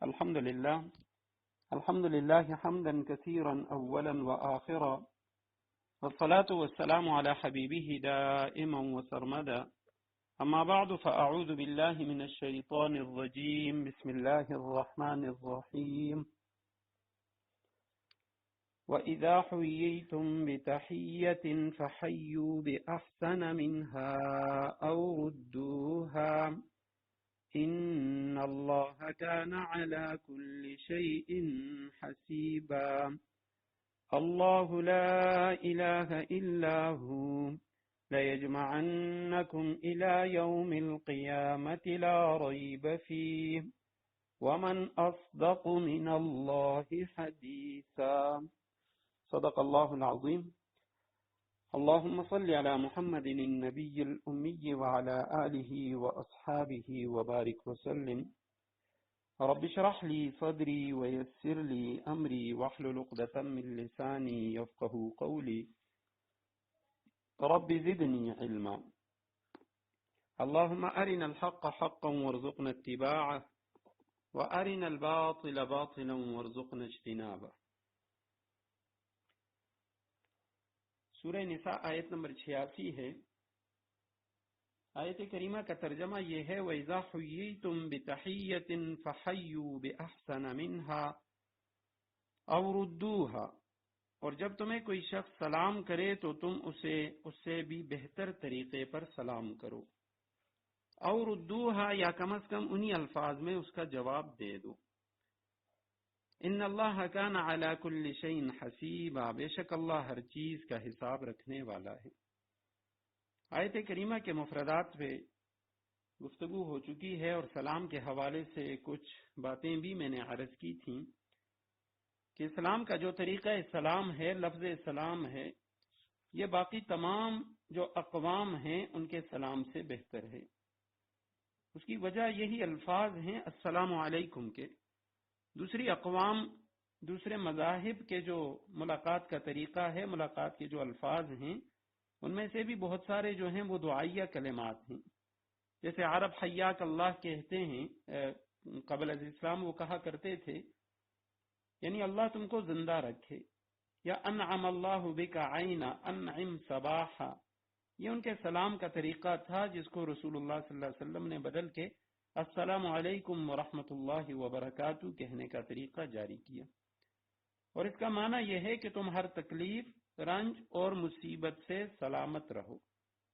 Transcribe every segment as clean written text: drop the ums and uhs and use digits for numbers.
الحمد لله حمدا كثيرا أولا وآخرا، والصلاة والسلام على حبيبه دائما وسرمدا. أما بعد، فأعوذ بالله من الشيطان الرجيم. بسم الله الرحمن الرحيم. وإذا حييتم بتحية فحيوا بأحسن منها أو ردوها إن الله كان على كل شيء حسيبا. الله لا إله إلا هو ليجمعنكم إلى يوم القيامة لا ريب فيه ومن أصدق من الله حديثا. صدق الله العظيم. اللهم صل على محمد النبي الأمي وعلى آله وأصحابه وبارك وسلم. رب اشرح لي صدري ويسر لي أمري واحلل عقدة من لساني يفقه قولي. رب زدني علما. اللهم أرنا الحق حقا وارزقنا اتباعه وأرنا الباطل باطلا وارزقنا اجتنابه. سورہ نساء آیت نمبر 86 ہے. آیت کریمہ کا ترجمہ یہ ہے: وَإِذَا حُيِّيتُم بِتَحِيَّةٍ فَحَيُّوا بِأَحْسَنَ مِنْهَا أَوْ رُدُّوهَا، اور جب تمہیں کوئی شخص سلام کرے تو تم اس سے بھی بہتر طریقے پر سلام کرو. أَوْ رُدُّوهَا، یا کم از کم انہی الفاظ میں اس کا جواب دے دو. ان اللہ کان علی کل شیء حسیبا، بے شک اللہ ہر چیز کا حساب رکھنے والا ہے. آیت کریمہ کے مفردات پہ گفتگو ہو چکی ہے اور سلام کے حوالے سے کچھ باتیں بھی میں نے عرض کی تھیں کہ اسلام کا جو طریقہ سلام ہے، لفظ سلام ہے، یہ باقی تمام جو اقوام ہیں ان کے سلام سے بہتر ہے. اس کی وجہ یہی الفاظ ہیں السلام علیکم کے. دوسری اقوام، دوسرے مذاہب کے جو ملاقات کا طریقہ ہے، ملاقات کے جو الفاظ ہیں، ان میں سے بھی بہت سارے جو ہیں وہ دعائیہ کلمات ہیں. جیسے عرب حیاک اللہ کہتے ہیں، قبل از اسلام وہ کہا کرتے تھے، یعنی اللہ تم کو زندہ رکھے، یا انعم اللہ بک عینا انعم صباحا. یہ ان کے سلام کا طریقہ تھا جس کو رسول اللہ صلی اللہ علیہ وسلم نے بدل کے السلام علیکم ورحمۃ اللہ وبرکاتہ کہنے کا طریقہ جاری کیا. اور اس کا معنی یہ ہے کہ تم ہر تکلیف، رنج اور مصیبت سے سلامت رہو.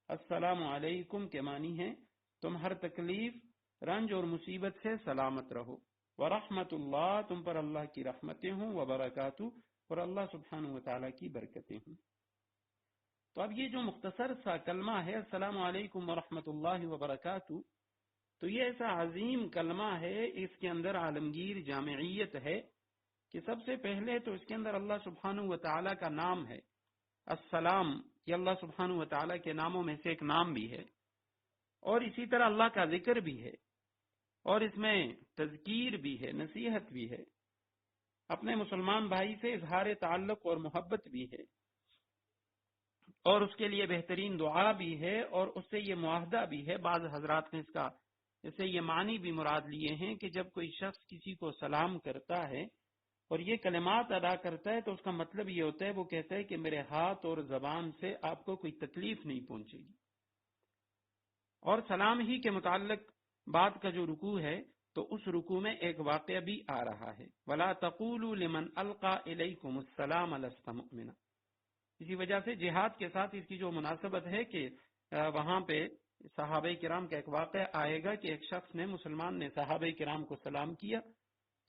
السلام علیکم کے معنی ہے تم ہر تکلیف، رنج اور مصیبت سے سلامت رہو. ورحمۃ اللہ، تم پر اللہ کی رحمتیں ہوں، وبرکاتہ، اور اللہ سبحانہ وتعالی کی برکتیں ہوں. تو اب یہ جو مختصر سا کلمہ ہے السلام علیکم ورحمۃ اللہ وبرکاتہ، تو یہ ایسا عظیم کلمہ ہے، اس کے اندر عالمگیر جامعیت ہے کہ سب سے پہلے تو اس کے اندر اللہ سبحانہ وتعالی کا نام ہے. السلام یہ اللہ سبحانہ وتعالی کے ناموں میں سے ایک نام بھی ہے، اور اسی طرح اللہ کا ذکر بھی ہے، اور اس میں تذکیر بھی ہے، نصیحت بھی ہے، اپنے مسلمان بھائی سے اظہار تعلق اور محبت بھی ہے، اور اس کے لیے بہترین دعا بھی ہے، اور اس سے یہ معاہدہ بھی ہے. بعض حضرات نے اس سے یہ معنی بھی مراد لیے ہیں کہ جب کوئی شخص کسی کو سلام کرتا ہے اور یہ کلمات ادا کرتا ہے تو اس کا مطلب یہ ہوتا ہے، وہ کہتا ہے کہ میرے ہاتھ اور زبان سے آپ کو کوئی تکلیف نہیں پہنچے گی. اور سلام ہی کے متعلق بات کا جو رکوع ہے تو اس رکوع میں ایک واقعہ بھی آ رہا ہے، وَلَا تَقُولُوا لِمَنْ أَلْقَى إِلَيْكُمُ السَّلَامَ لَسْتَ مُؤْمِنًا. اسی وجہ سے جہاد کے ساتھ اس کی جو مناسبت ہے کہ وہاں پہ صحابہ کرام کا ایک واقعہ آئے گا کہ ایک شخص نے، مسلمان نے صحابہ کرام کو سلام کیا.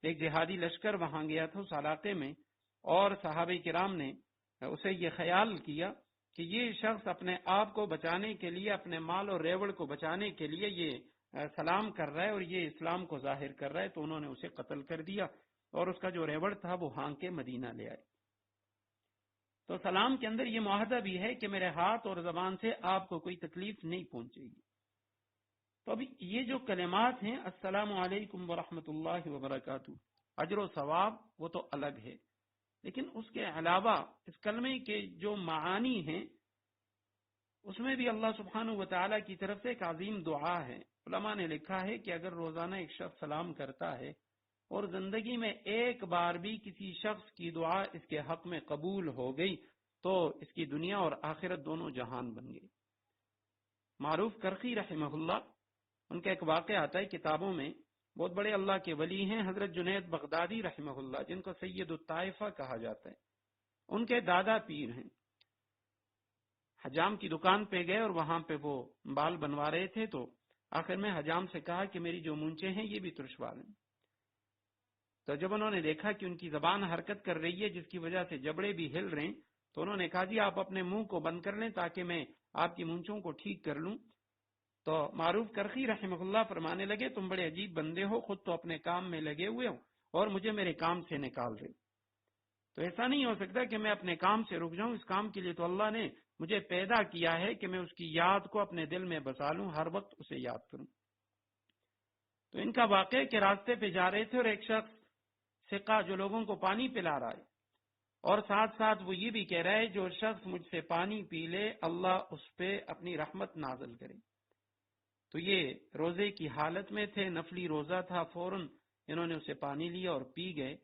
ایک جہادی لشکر وہاں گیا تھا اس علاقے میں، اور صحابہ کرام نے اسے یہ خیال کیا کہ یہ شخص اپنے آپ کو بچانے کے لیے، اپنے مال اور ریوڑ کو بچانے کے لیے یہ سلام کر رہا ہے اور یہ اسلام کو ظاہر کر رہا ہے، تو انہوں نے اسے قتل کر دیا اور اس کا جو ریوڑ تھا وہ ہانک کے مدینہ لے آئے. تو سلام کے اندر یہ معاہدہ بھی ہے کہ میرے ہاتھ اور زبان سے آپ کو کوئی تکلیف نہیں پہنچے گی. تو اب یہ جو کلمات ہیں السلام علیکم ورحمۃ اللہ وبرکاتہ، اجر و ثواب وہ تو الگ ہے، لیکن اس کے علاوہ اس کلمے کے جو معانی ہیں اس میں بھی اللہ سبحانہ وتعالی کی طرف سے ایک عظیم دعا ہے. علماء نے لکھا ہے کہ اگر روزانہ ایک شخص سلام کرتا ہے اور زندگی میں ایک بار بھی کسی شخص کی دعا اس کے حق میں قبول ہو گئی تو اس کی دنیا اور آخرت دونوں جہان بن گئی۔ معروف کرخی رحمہ اللہ، ان کا ایک واقعہ آتا ہے کتابوں میں، بہت بڑے اللہ کے ولی ہیں حضرت جنید بغدادی رحمہ اللہ، جن کو سید الطائفہ کہا جاتا ہے، ان کے دادا پیر ہیں۔ حجام کی دکان پہ گئے اور وہاں پہ وہ بال بنوا رہے تھے، تو آخر میں حجام سے کہا کہ میری جو مونچھیں ہیں یہ بھی ترش بال ہیں۔ تو جب انہوں نے دیکھا کہ ان کی زبان حرکت کر رہی ہے جس کی وجہ سے جبڑے بھی ہل رہے ہیں، تو انہوں نے کہا جی آپ اپنے منہ کو بند کر لیں تاکہ میں آپ کی مونچھوں کو ٹھیک کر لوں۔ تو معروف کرخی رحمہ اللہ فرمانے لگے تم بڑے عجیب بندے ہو، خود تو اپنے کام میں لگے ہوئے ہو اور مجھے میرے کام سے نکال رہے۔ تو ایسا نہیں ہو سکتا کہ میں اپنے کام سے رک جاؤں، اس کام کے لیے تو اللہ نے مجھے پیدا کیا ہے کہ میں اس کی یاد کو اپنے دل میں بسا لوں، ہر وقت اسے یاد کروں۔ تو ان کا واقعہ کہ راستے پہ جا رہے تھے اور ایک شخص سقہ جو لوگوں کو پانی پلا رہا ہے، اور ساتھ ساتھ وہ یہ بھی کہہ رہا ہے جو شخص مجھ سے پانی پی لے اللہ اس پہ اپنی رحمت نازل کرے۔ تو یہ روزے کی حالت میں تھے، نفلی روزہ تھا، فوراً انہوں نے اسے پانی لیا اور پی گئے۔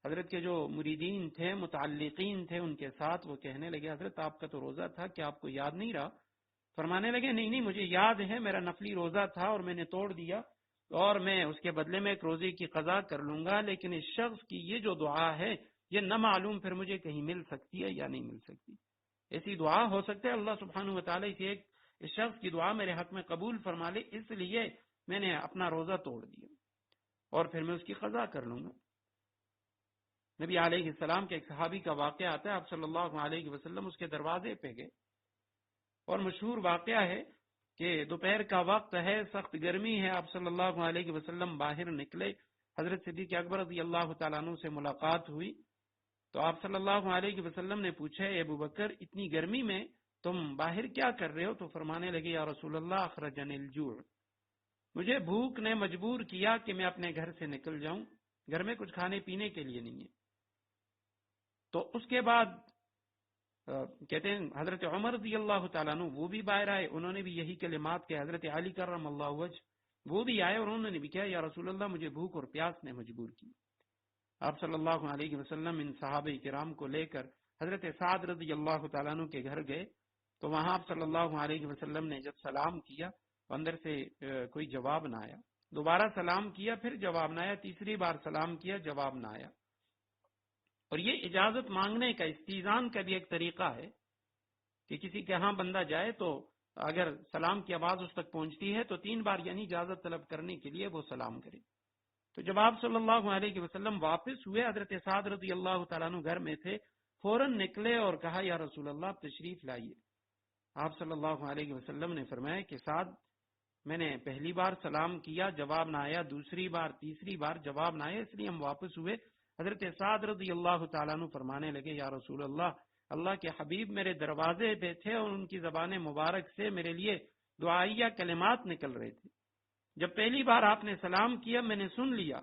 حضرت کے جو مریدین تھے، متعلقین تھے ان کے ساتھ، وہ کہنے لگے حضرت آپ کا تو روزہ تھا، کیا آپ کو یاد نہیں رہا؟ فرمانے لگے نہیں مجھے یاد ہے، میرا نفلی روزہ تھا اور میں نے توڑ دیا، اور میں اس کے بدلے میں ایک روزے کی قضا کر لوں گا، لیکن اس شخص کی یہ جو دعا ہے یہ نہ معلوم پھر مجھے کہیں مل سکتی ہے یا نہیں مل سکتی۔ ایسی دعا ہو سکتا ہے اللہ سبحانہ و تعالیٰ اس شخص کی دعا میرے حق میں قبول فرما لے، اس لیے میں نے اپنا روزہ توڑ دیا اور پھر میں اس کی قضا کر لوں گا۔ نبی علیہ السلام کے ایک صحابی کا واقعہ آتا ہے، آپ صلی اللہ علیہ وسلم اس کے دروازے پہ گئے، اور مشہور واقعہ ہے کہ دوپہر کا وقت ہے، سخت گرمی ہے، آپ صلی اللہ علیہ وسلم باہر نکلے، حضرت صدیق اکبر رضی اللہ تعالیٰ عنہ سے ملاقات ہوئی، تو آپ صلی اللہ علیہ وسلم نے پوچھا اے ابو بکر اتنی گرمی میں تم باہر کیا کر رہے ہو؟ تو فرمانے لگے یا رسول اللہ اخرجنی الجوع، مجھے بھوک نے مجبور کیا کہ میں اپنے گھر سے نکل جاؤں، گھر میں کچھ کھانے پینے کے لیے نہیں ہے۔ تو اس کے بعد کہتے ہیں حضرت عمر رضی اللہ تعالیٰ عنہ وہ بھی باہر آئے، انہوں نے بھی یہی کلمات کہ حضرت علی کرم اللہ وجہ وہ بھی آئے اور انہوں نے بھی کہا یا رسول اللہ مجھے بھوک اور پیاس نے مجبور کی۔ آپ صلی اللہ علیہ وسلم ان صحابہ کرام کو لے کر حضرت سعد رضی اللہ تعالیٰ عنہ کے گھر گئے، تو وہاں آپ صلی اللہ علیہ وسلم نے جب سلام کیا اندر سے کوئی جواب نہ آیا، دوبارہ سلام کیا پھر جواب نہ آیا، تیسری بار سلام کیا جواب نہ آیا۔ اور یہ اجازت مانگنے کا استیزان کا بھی ایک طریقہ ہے کہ کسی کے ہاں بندہ جائے تو اگر سلام کی آواز اس تک پہنچتی ہے تو 3 بار یعنی اجازت طلب کرنے کے لیے وہ سلام کرے۔ تو جب آپ صلی اللہ علیہ وسلم واپس ہوئے، حضرت سعد رضی اللہ تعالیٰ عنہ گھر میں تھے، فوراً نکلے اور کہا یا رسول اللہ آپ تشریف لائیے۔ آپ صلی اللہ علیہ وسلم نے فرمایا کہ سعد میں نے پہلی بار سلام کیا جواب نہ آیا، دوسری بار تیسری بار جواب نہ آیا، اس لیے ہم واپس ہوئے۔ حضرت سعد رضی اللہ تعالیٰ عنہ فرمانے لگے یا رسول اللہ اللہ کے حبیب میرے دروازے پہ تھے اور ان کی زبان مبارک سے میرے لیے دعائیہ کلمات نکل رہے تھے، جب پہلی بار آپ نے سلام کیا میں نے سن لیا،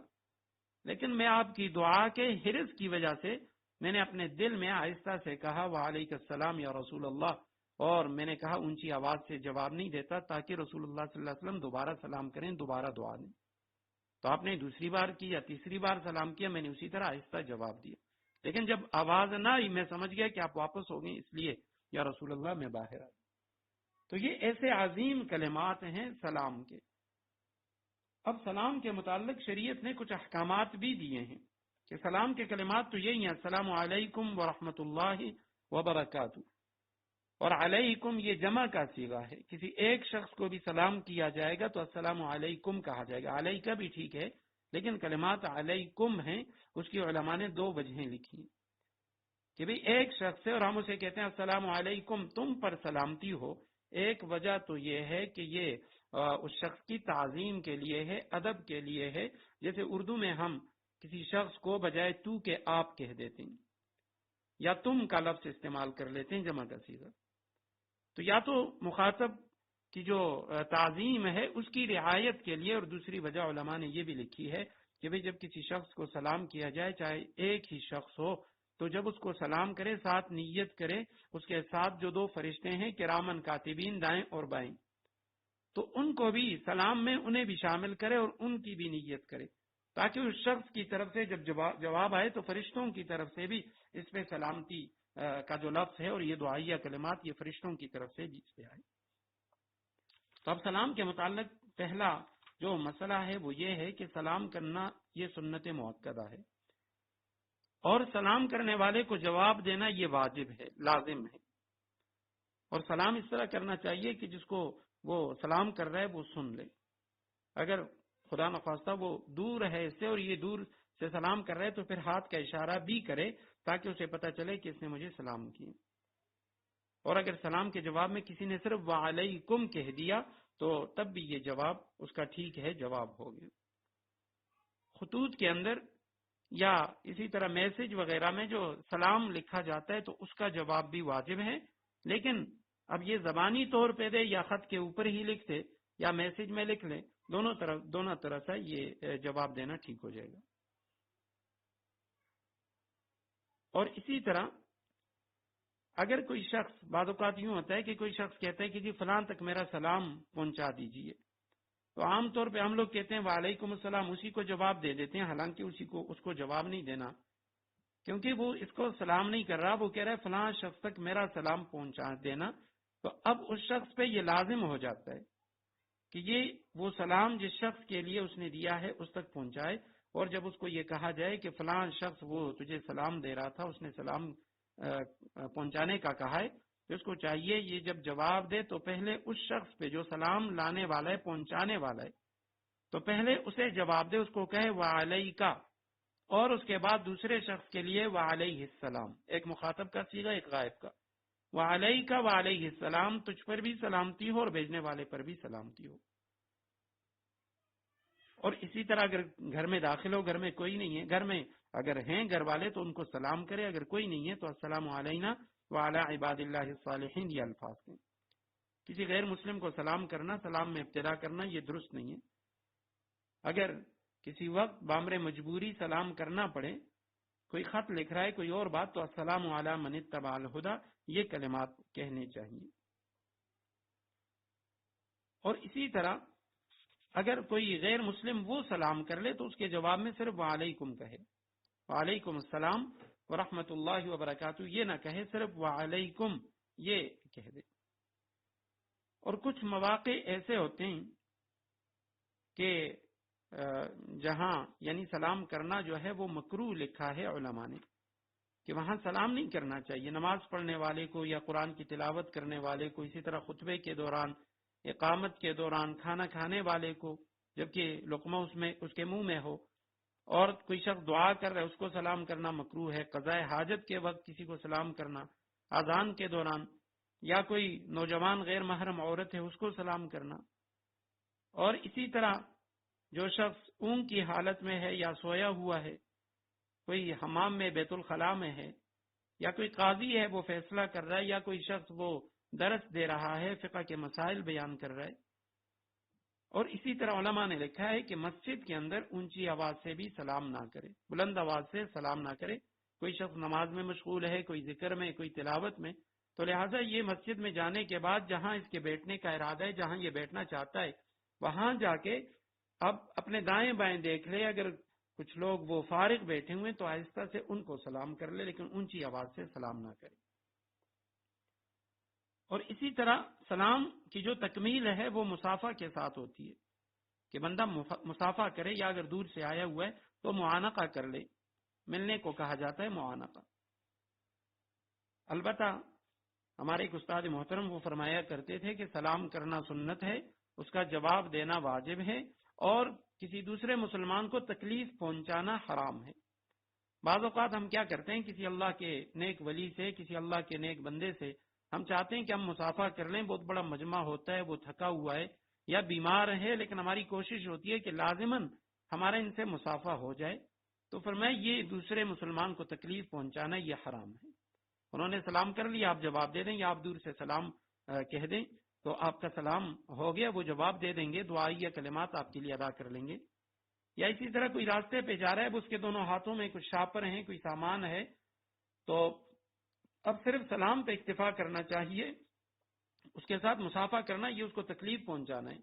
لیکن میں آپ کی دعا کے حرص کی وجہ سے میں نے اپنے دل میں آہستہ سے کہا وعلیک السلام یا رسول اللہ، اور میں نے کہا اونچی آواز سے جواب نہیں دیتا تاکہ رسول اللہ صلی اللہ علیہ وسلم دوبارہ سلام کریں، دوبارہ دعا دیں۔ تو آپ نے دوسری بار کی یا تیسری بار سلام کیا، میں نے اسی طرح آہستہ جواب دیا، لیکن جب آواز نہ آئی میں سمجھ گیا کہ آپ واپس ہو گئے، اس لیے یا رسول اللہ میں باہر آیا۔ تو یہ ایسے عظیم کلمات ہیں سلام کے۔ اب سلام کے متعلق شریعت نے کچھ احکامات بھی دیے ہیں کہ سلام کے کلمات تو یہی ہیں السلام علیکم ورحمۃ اللہ وبرکاتہ، اور علیکم یہ جمع کا صیغہ ہے، کسی ایک شخص کو بھی سلام کیا جائے گا تو السلام علیکم کہا جائے گا، علیکہ بھی ٹھیک ہے لیکن کلمات علیکم ہیں، اس کی علماء نے 2 وجہیں لکھی ہیں کہ بھئی ایک شخص ہے اور ہم اسے کہتے ہیں السلام علیکم تم پر سلامتی ہو، ایک وجہ تو یہ ہے کہ یہ اس شخص کی تعظیم کے لیے ہے، ادب کے لیے ہے، جیسے اردو میں ہم کسی شخص کو بجائے تو کے آپ کہہ دیتے ہیں یا تم کا لفظ استعمال کر لیتے ہیں جمع کا صیغہ، تو یا تو مخاطب کی جو تعظیم ہے اس کی رعایت کے لیے، اور دوسری وجہ علماء نے یہ بھی لکھی ہے کہ بھئی جب کسی شخص کو سلام کیا جائے چاہے ایک ہی شخص ہو تو جب اس کو سلام کرے ساتھ نیت کرے اس کے ساتھ جو 2 فرشتے ہیں کرامن کاتبین دائیں اور بائیں، تو ان کو بھی سلام میں انہیں بھی شامل کرے اور ان کی بھی نیت کرے، تاکہ اس شخص کی طرف سے جب جواب آئے تو فرشتوں کی طرف سے بھی اس پہ سلامتی کا جو لفظ ہے اور یہ دعائیہ کلمات یہ فرشتوں کی طرف سے بھی اس پہ آئے۔ تو اب سلام کے متعلق پہلا جو مسئلہ ہے وہ یہ ہے کہ سلام کرنا یہ سنت مؤکدہ ہے، اور سلام کرنے والے کو جواب دینا یہ واجب ہے، لازم ہے، اور سلام اس طرح کرنا چاہیے کہ جس کو وہ سلام کر رہا ہے وہ سن لے۔ اگر خدا نخواستہ وہ دور ہے اس سے اور یہ دور سے سلام کر رہے تو پھر ہاتھ کا اشارہ بھی کرے تاکہ اسے پتہ چلے کہ اس نے مجھے سلام کیا۔ اور اگر سلام کے جواب میں کسی نے صرف وعلیکم کہہ دیا تو تب بھی یہ جواب اس کا ٹھیک ہے، جواب ہو گیا۔ خطوط کے اندر یا اسی طرح میسج وغیرہ میں جو سلام لکھا جاتا ہے تو اس کا جواب بھی واجب ہے، لیکن اب یہ زبانی طور پہ دے یا خط کے اوپر ہی لکھ دے یا میسج میں لکھ لے، دونوں طرح سے یہ جواب دینا ٹھیک ہو جائے گا۔ اور اسی طرح اگر کوئی شخص، بعض اوقات یوں ہوتا ہے کہ کوئی شخص کہتا ہے کہ جی فلاں تک میرا سلام پہنچا دیجئے، تو عام طور پہ ہم لوگ کہتے ہیں وعلیکم السلام، اسی کو جواب دے دیتے ہیں، حالانکہ اس کو جواب نہیں دینا، کیونکہ وہ اس کو سلام نہیں کر رہا، وہ کہہ رہا ہے فلاں شخص تک میرا سلام پہنچا دینا۔ تو اب اس شخص پہ یہ لازم ہو جاتا ہے کہ یہ وہ سلام جس شخص کے لیے اس نے دیا ہے اس تک پہنچائے، اور جب اس کو یہ کہا جائے کہ فلاں شخص وہ تجھے سلام دے رہا تھا، اس نے سلام پہنچانے کا کہا ہے، تو اس کو چاہیے یہ جب جواب دے تو پہلے اس شخص پہ جو سلام لانے والا ہے، پہنچانے والا ہے، تو پہلے اسے جواب دے، اس کو کہے وعلیکا، اور اس کے بعد دوسرے شخص کے لیے وعلیہ السلام، ایک مخاطب کا صیغہ ایک غائب کا، وعلیکا وعلیہ السلام، تجھ پر بھی سلامتی ہو اور بھیجنے والے پر بھی سلامتی ہو۔ اور اسی طرح اگر گھر میں داخل ہو، گھر میں کوئی نہیں ہے، گھر میں اگر ہیں گھر والے تو ان کو سلام کرے، اگر کوئی نہیں ہے تو السلام علینا وعلی عباد اللہ الصالحین، یہ الفاظ ہیں۔ کسی غیر مسلم کو سلام کرنا، سلام میں ابتدا کرنا، یہ درست نہیں ہے۔ اگر کسی وقت بامر مجبوری سلام کرنا پڑے، کوئی خط لکھ رہا ہے کوئی اور بات، تو السلام علی من اتبع الہدی، یہ کلمات کہنے چاہیے۔ اور اسی طرح اگر کوئی غیر مسلم وہ سلام کر لے تو اس کے جواب میں صرف وعلیکم کہے، وعلیکم السلام ورحمۃ اللہ وبرکاتہ، یہ نہ کہے، صرف وعلیکم یہ کہہ دے۔ اور کچھ مواقع ایسے ہوتے ہیں کہ جہاں یعنی سلام کرنا جو ہے وہ مکروہ لکھا ہے علماء نے، کہ وہاں سلام نہیں کرنا چاہیے، نماز پڑھنے والے کو یا قرآن کی تلاوت کرنے والے کو، اسی طرح خطبے کے دوران، اقامت کے دوران، کھانا کھانے والے کو جبکہ لقمہ اس کے منہ میں ہو، اور کوئی شخص دعا کر رہا ہے اس کو سلام کرنا مکروہ ہے، قضاء حاجت کے وقت کسی کو سلام کرنا، اذان کے دوران، یا کوئی نوجوان غیر محرم عورت ہے اس کو سلام کرنا، اور اسی طرح جو شخص اونگ کی حالت میں ہے یا سویا ہوا ہے، کوئی حمام میں بیت الخلاء میں ہے، یا کوئی قاضی ہے وہ فیصلہ کر رہا ہے، یا کوئی شخص وہ درس دے رہا ہے، فقہ کے مسائل بیان کر رہا ہے۔ اور اسی طرح علماء نے لکھا ہے کہ مسجد کے اندر اونچی آواز سے بھی سلام نہ کرے، بلند آواز سے سلام نہ کرے۔ کوئی شخص نماز میں مشغول ہے، کوئی ذکر میں، کوئی تلاوت میں، تو لہٰذا یہ مسجد میں جانے کے بعد جہاں اس کے بیٹھنے کا ارادہ ہے، جہاں یہ بیٹھنا چاہتا ہے، وہاں جا کے اب اپنے دائیں بائیں دیکھ لے، اگر کچھ لوگ وہ فارغ بیٹھے ہوئے تو آہستہ سے ان کو سلام کر لے، لیکن اونچی آواز سے سلام نہ کرے۔ اور اسی طرح سلام کی جو تکمیل ہے وہ مصافحہ کے ساتھ ہوتی ہے، کہ بندہ مصافحہ کرے، یا اگر دور سے آیا ہوا ہے تو معانقہ کر لے، ملنے کو کہا جاتا ہے معانقہ۔ البتہ ہمارے ایک استاد محترم وہ فرمایا کرتے تھے کہ سلام کرنا سنت ہے، اس کا جواب دینا واجب ہے، اور کسی دوسرے مسلمان کو تکلیف پہنچانا حرام ہے۔ بعض اوقات ہم کیا کرتے ہیں، کسی اللہ کے نیک ولی سے، کسی اللہ کے نیک بندے سے ہم چاہتے ہیں کہ ہم مصافحہ کر لیں، بہت بڑا مجمع ہوتا ہے، وہ تھکا ہوا ہے یا بیمار ہے، لیکن ہماری کوشش ہوتی ہے کہ لازماً ہمارا ان سے مصافحہ ہو جائے، تو فرمایا یہ دوسرے مسلمان کو تکلیف پہنچانا یہ حرام ہے۔ انہوں نے سلام کر لیا، آپ جواب دے دیں، یا آپ دور سے سلام کہہ دیں تو آپ کا سلام ہو گیا، وہ جواب دے دیں گے، دعائیہ کلمات آپ کے لیے ادا کر لیں گے۔ یا اسی طرح کوئی راستے پہ جا رہا ہے، اس کے دونوں ہاتھوں میں کچھ شاپر ہیں، کوئی سامان ہے، تو اب صرف سلام پہ اکتفا کرنا چاہیے، اس کے ساتھ مصافحہ کرنا یہ اس کو تکلیف پہنچانا ہے۔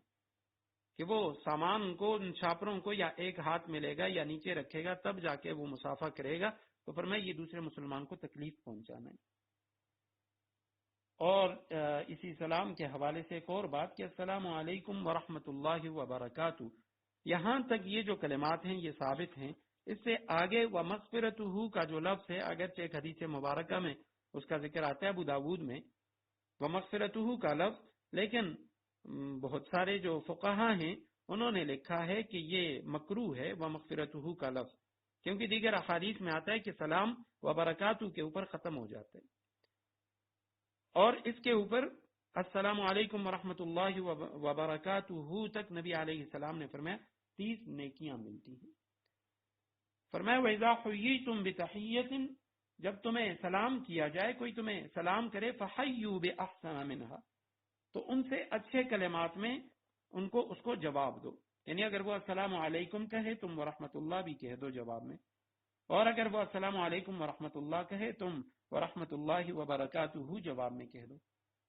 کہ وہ سامان کو ان چھاپروں کو یا ایک ہاتھ میں لے گا یا نیچے رکھے گا تب جا کے وہ مسافہ کرے گا، تو فرمایا یہ دوسرے مسلمان کو تکلیف پہنچانا ہے۔ اور اسی سلام کے حوالے سے ایک اور بات کہ السلام علیکم ورحمۃ اللہ وبرکاتہ، یہاں تک یہ جو کلمات ہیں یہ ثابت ہیں۔ اس سے آگے ومغفرتہ کا جو لفظ ہے، اگرچہ ایک حدیث مبارکہ میں اس کا ذکر آتا ہے ابو داود میں ومغفرتہ کا لفظ، لیکن بہت سارے جو فقہا ہیں انہوں نے لکھا ہے کہ یہ مکروہ ہے ومغفرتہ کا لفظ، کیونکہ دیگر احادیث میں آتا ہے کہ سلام وبرکاتہ کے اوپر ختم ہو جاتا ہے، اور اس کے اوپر السلام علیکم ورحمۃ اللہ وبرکاتہ تک نبی علیہ السلام نے فرمایا 30 نیکیاں ملتی ہیں۔ فرمایا وَإِذَا حُيِّيتُم بِتَحِيَّةٍ، جب تمہیں سلام کیا جائے، کوئی تمہیں سلام کرے فَحَيُّوا بِأَحْسَنَ مِنْهَا، تو ان سے اچھے کلمات میں اس کو جواب دو، یعنی اگر وہ السلام علیکم کہے تم ورحمۃ اللہ بھی کہہ دو جواب میں، اور اگر وہ السلام علیکم ورحمۃ اللہ کہے تم ورحمۃ اللہ وبرکاتہ جواب میں کہہ دو،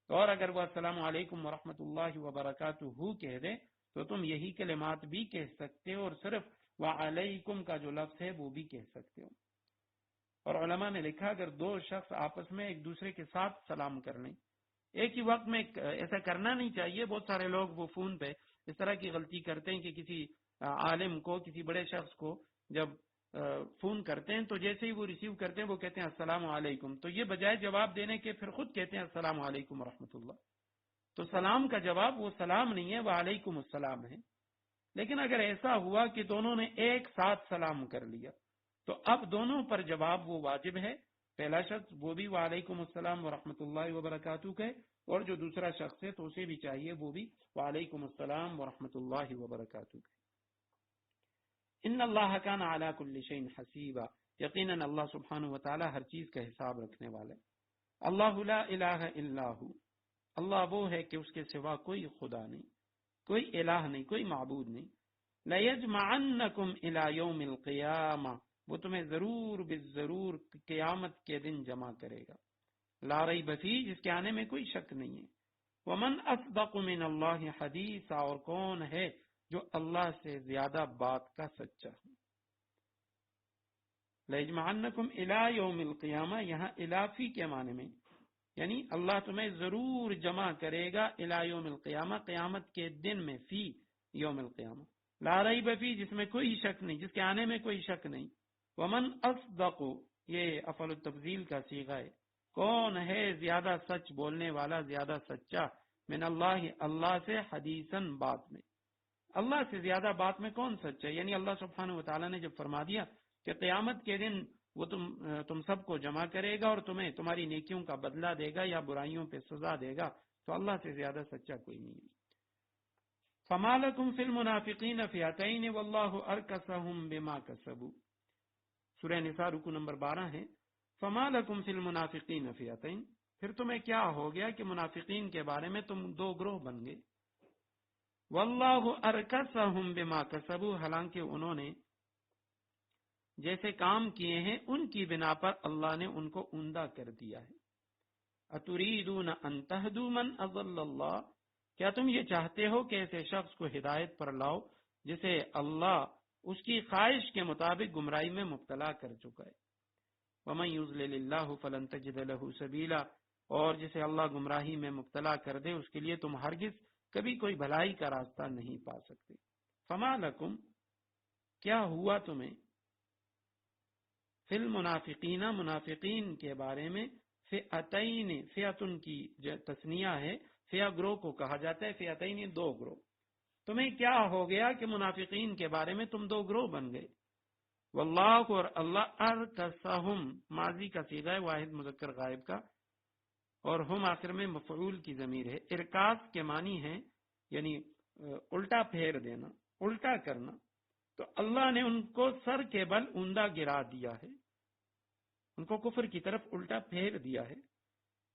اور اگر وہ السلام علیکم ورحمۃ اللہ وبرکاتہ کہہ دے تو تم یہی کلمات بھی کہہ سکتے ہو، اور صرف وعلیکم کا جو لفظ ہے وہ بھی کہہ سکتے ہو۔ اور علماء نے لکھا اگر دو شخص آپس میں ایک دوسرے کے ساتھ سلام کر لیں، ایک ہی وقت میں ایسا کرنا نہیں چاہیے، بہت سارے لوگ وہ فون پہ اس طرح کی غلطی کرتے ہیں کہ کسی عالم کو، کسی بڑے شخص کو جب فون کرتے ہیں تو جیسے ہی وہ ریسیو کرتے ہیں وہ کہتے ہیں السلام علیکم، تو یہ بجائے جواب دینے کے پھر خود کہتے ہیں السلام علیکم ورحمۃ اللہ، تو سلام کا جواب وہ سلام نہیں ہے، وعلیکم السلام ہے۔ لیکن اگر ایسا ہوا کہ دونوں نے ایک ساتھ سلام کر لیا تو اب دونوں پر جواب وہ واجب ہے، پہلا شخص وہ بھی وعلیکم السلام ورحمۃ اللہ وبرکاتہ کہے، اور جو دوسرا شخص ہے تو اسے بھی چاہیے وہ بھی وعلیکم السلام ورحمۃ اللہ وبرکاتہ کہے۔ ان اللہ کان علی کل شیء حسیبا، یقیناً اللہ سبحانہ و تعالی ہر چیز کا حساب رکھنے والا ہے۔ اللہ لا الہ الا ہو، اللہ وہ ہے کہ اس کے سوا کوئی خدا نہیں، کوئی الہ نہیں، کوئی معبود نہیں۔ لیجمعنکم الی یوم القیامہ، وہ تمہیں ضرور بالضرور قیامت کے دن جمع کرے گا، لا ریب فیہ، جس کے آنے میں کوئی شک نہیں ہے۔ ومن اصدق من اللہ حدیثا، اور کون ہے جو اللہ سے زیادہ بات کا سچا ہے۔ لیجمعنکم الی یوم القیامہ، یہاں الافی کے معنی میں، یعنی اللہ تمہیں ضرور جمع کرے گا الی یوم القیامہ، قیامت کے دن میں، فی یوم القیامہ، لا ریب فی، جس میں کوئی شک نہیں، جس کے آنے میں کوئی شک نہیں۔ ومن اصدق، یہ افعل التفضیل کا صیغہ ہے، کون ہے زیادہ سچ بولنے والا، زیادہ سچا، من اللہ، اللہ سے، حدیثاً، بات میں، اللہ سے زیادہ بات میں کون سچا ہے؟ یعنی اللہ سبحانہ و تعالیٰ نے جب فرما دیا کہ قیامت کے دن وہ تم سب کو جمع کرے گا اور تمہیں تمہاری نیکیوں کا بدلہ دے گا یا برائیوں پہ سزا دے گا، تو اللہ سے زیادہ سچا کوئی نہیں ہے۔ فما لکم فی المنافقین فئتین واللہ ارکسہم بما کسبوا، سورہ نساء رکو نمبر 12 ہے۔ فما لکم فی المنافقین فئتین، پھر تمہیں کیا ہو گیا کہ منافقین کے بارے میں تم دو گروہ بن گئے۔ واللہ ارکسہم بما کسبوا، حالانکہ انہوں نے جیسے کام کیے ہیں ان کی بنا پر اللہ نے ان کو اوندا کر دیا ہے۔ اتریدون ان تہدوا من اضل اللہ، کیا تم یہ چاہتے ہو کہ ایسے شخص کو ہدایت پر لاؤ جسے اللہ اس کی خواہش کے مطابق گمراہی میں مبتلا کر چکا ہے۔ ومن یضلل اللہ فلن تجد له سبیلا، اور جسے اللہ گمراہی میں مبتلا کر دے اس کے لیے تم ہرگز کبھی کوئی بھلائی کا راستہ نہیں پا سکتے۔ فما لکم، کیا ہوا تمہیں، فی المنافقین، منافقین کے بارے میں، فئتین، فئتن کی تثنیہ ہے، فئہ گروہ کو کہا جاتا ہے، فئتین دو گروہ، تمہیں کیا ہو گیا کہ منافقین کے بارے میں تم دو گروہ بن گئے۔ واللہ، اور اللہ، ارکسہم، ماضی کا صیغہ ہے واحد مذکر غائب کا، اور ہم آخر میں مفعول کی ضمیر ہے۔ ارکاس کے معنی ہے یعنی الٹا پھیر دینا، الٹا کرنا، تو اللہ نے ان کو سر کے بل اوندا گرا دیا ہے، ان کو کفر کی طرف الٹا پھیر دیا ہے۔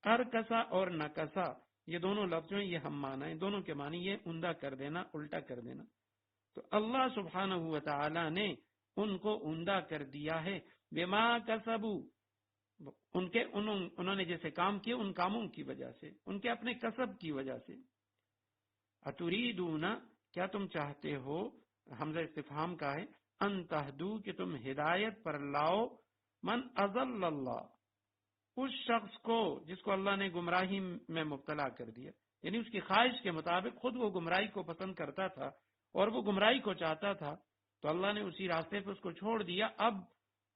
ارکسا اور نکسا، یہ دونوں لفظوں یہ ہم معنی ہیں، دونوں کے معنی یہ اوندا کر دینا، الٹا کر دینا، تو اللہ سبحانہ و تعالی نے ان کو اوندا کر دیا ہے، بما کسبوا، انہوں نے جیسے کام کیے ان کاموں کی وجہ سے، ان کے اپنے کسب کی وجہ سے۔ اتریدون، کیا تم چاہتے ہو، حمزہ استفہام کا ہے، ان تہدو کہ تم ہدایت پر لاؤ، من اضل اللہ اس شخص کو جس کو اللہ نے گمراہی میں مبتلا کر دیا، یعنی اس کی خواہش کے مطابق خود وہ گمراہی کو پسند کرتا تھا اور وہ گمراہی کو چاہتا تھا، تو اللہ نے اسی راستے پہ اس کو چھوڑ دیا۔ اب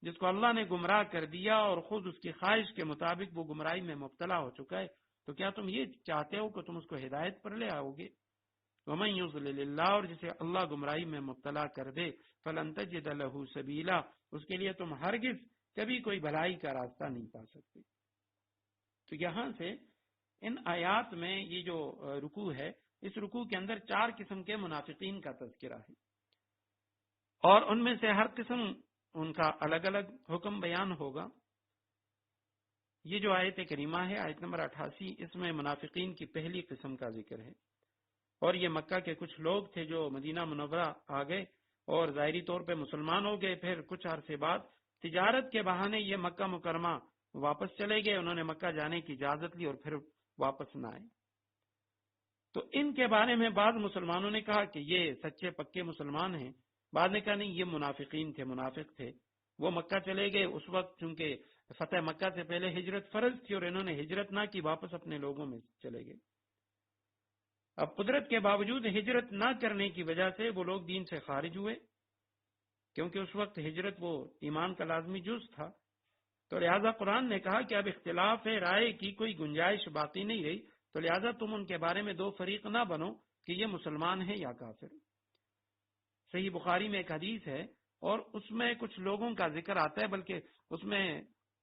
جس کو اللہ نے گمراہ کر دیا اور خود اس کی خواہش کے مطابق وہ گمراہی میں مبتلا ہو چکا ہے، تو کیا تم یہ چاہتے ہو کہ تم اس کو ہدایت پر لے آؤ گے؟ وَمَن يُضْلِلِ اللَّهُ اور جسے اللہ گمراہی میں مبتلا کر دے، فَلَن تَجِدَ لَهُ سَبِيلًا اس کے لیے تم ہرگز کبھی کوئی بھلائی کا راستہ نہیں پا سکتے۔ تو یہاں سے ان آیات میں یہ جو رکوع ہے، اس رکوع کے اندر 4 قسم کے منافقین کا تذکرہ ہے، اور ان میں سے ہر قسم ان کا الگ الگ حکم بیان ہوگا۔ یہ جو آیت کریمہ ہے، آیت نمبر 88، اس میں منافقین کی پہلی قسم کا ذکر ہے، اور یہ مکہ کے کچھ لوگ تھے جو مدینہ منورہ آ گئے اور ظاہری طور پہ مسلمان ہو گئے، پھر کچھ عرصے بعد تجارت کے بہانے یہ مکہ مکرمہ واپس چلے گئے، انہوں نے مکہ جانے کی اجازت لی اور پھر واپس نہ آئے۔ تو ان کے بارے میں بعض مسلمانوں نے کہا کہ یہ سچے پکے مسلمان ہیں، بعد نے کہا نہیں، یہ منافقین تھے، منافق تھے، وہ مکہ چلے گئے اس وقت چونکہ فتح مکہ سے پہلے ہجرت فرض تھی اور انہوں نے ہجرت نہ کی، واپس اپنے لوگوں میں چلے گئے۔ اب قدرت کے باوجود ہجرت نہ کرنے کی وجہ سے وہ لوگ دین سے خارج ہوئے، کیونکہ اس وقت ہجرت وہ ایمان کا لازمی جز تھا، تو لہذا قرآن نے کہا کہ اب اختلاف رائے کی کوئی گنجائش باقی نہیں رہی، تو لہذا تم ان کے بارے میں 2 فریق نہ بنو کہ یہ مسلمان ہیں یا کافر۔ صحیح بخاری میں ایک حدیث ہے اور اس میں کچھ لوگوں کا ذکر آتا ہے، بلکہ اس میں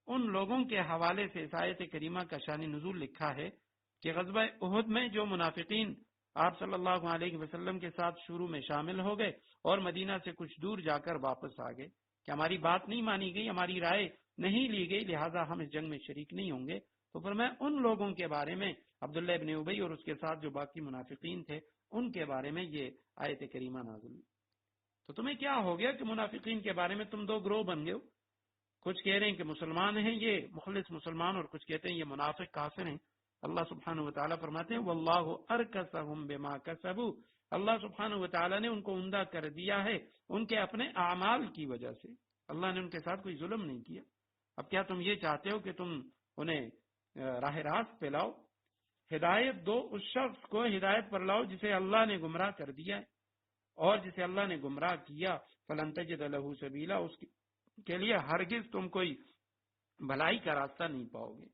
ان لوگوں کے حوالے سے اس آیت کریمہ کا شان نزول لکھا ہے کہ غزوہ احد میں جو منافقین آپ صلی اللہ علیہ وسلم کے ساتھ شروع میں شامل ہو گئے اور مدینہ سے کچھ دور جا کر واپس آ گئے کہ ہماری بات نہیں مانی گئی، ہماری رائے نہیں لی گئی، لہٰذا ہم اس جنگ میں شریک نہیں ہوں گے، تو فرمایا ان لوگوں کے بارے میں، عبداللہ ابن ابی اور اس کے ساتھ جو باقی منافقین تھے ان کے بارے میں یہ آیت کریمہ نازل ہوئی۔ تو تمہیں کیا ہو گیا کہ منافقین کے بارے میں تم 2 گروہ بن گئے ہو؟ کچھ کہہ رہے ہیں کہ مسلمان ہیں یہ مخلص مسلمان، اور کچھ کہتے ہیں یہ منافق کافر ہیں۔ اللہ سبحانہ وتعالیٰ فرماتے ہیں واللہ ارکسہم بما کسبوا، اللہ سبحانہ وتعالیٰ نے ان کو عمدہ کر دیا ہے ان کے اپنے اعمال کی وجہ سے، اللہ نے ان کے ساتھ کوئی ظلم نہیں کیا۔ اب کیا تم یہ چاہتے ہو کہ تم انہیں راہ راست پہ لاؤ؟ ہدایت دو اس شخص کو، ہدایت پر لاؤ جسے اللہ نے گمراہ کر دیا ہے، اور جسے اللہ نے گمراہ کیا فلن تجد لہ سبیلا اس کے لیے ہرگز تم کوئی بھلائی کا راستہ نہیں پاؤ گے۔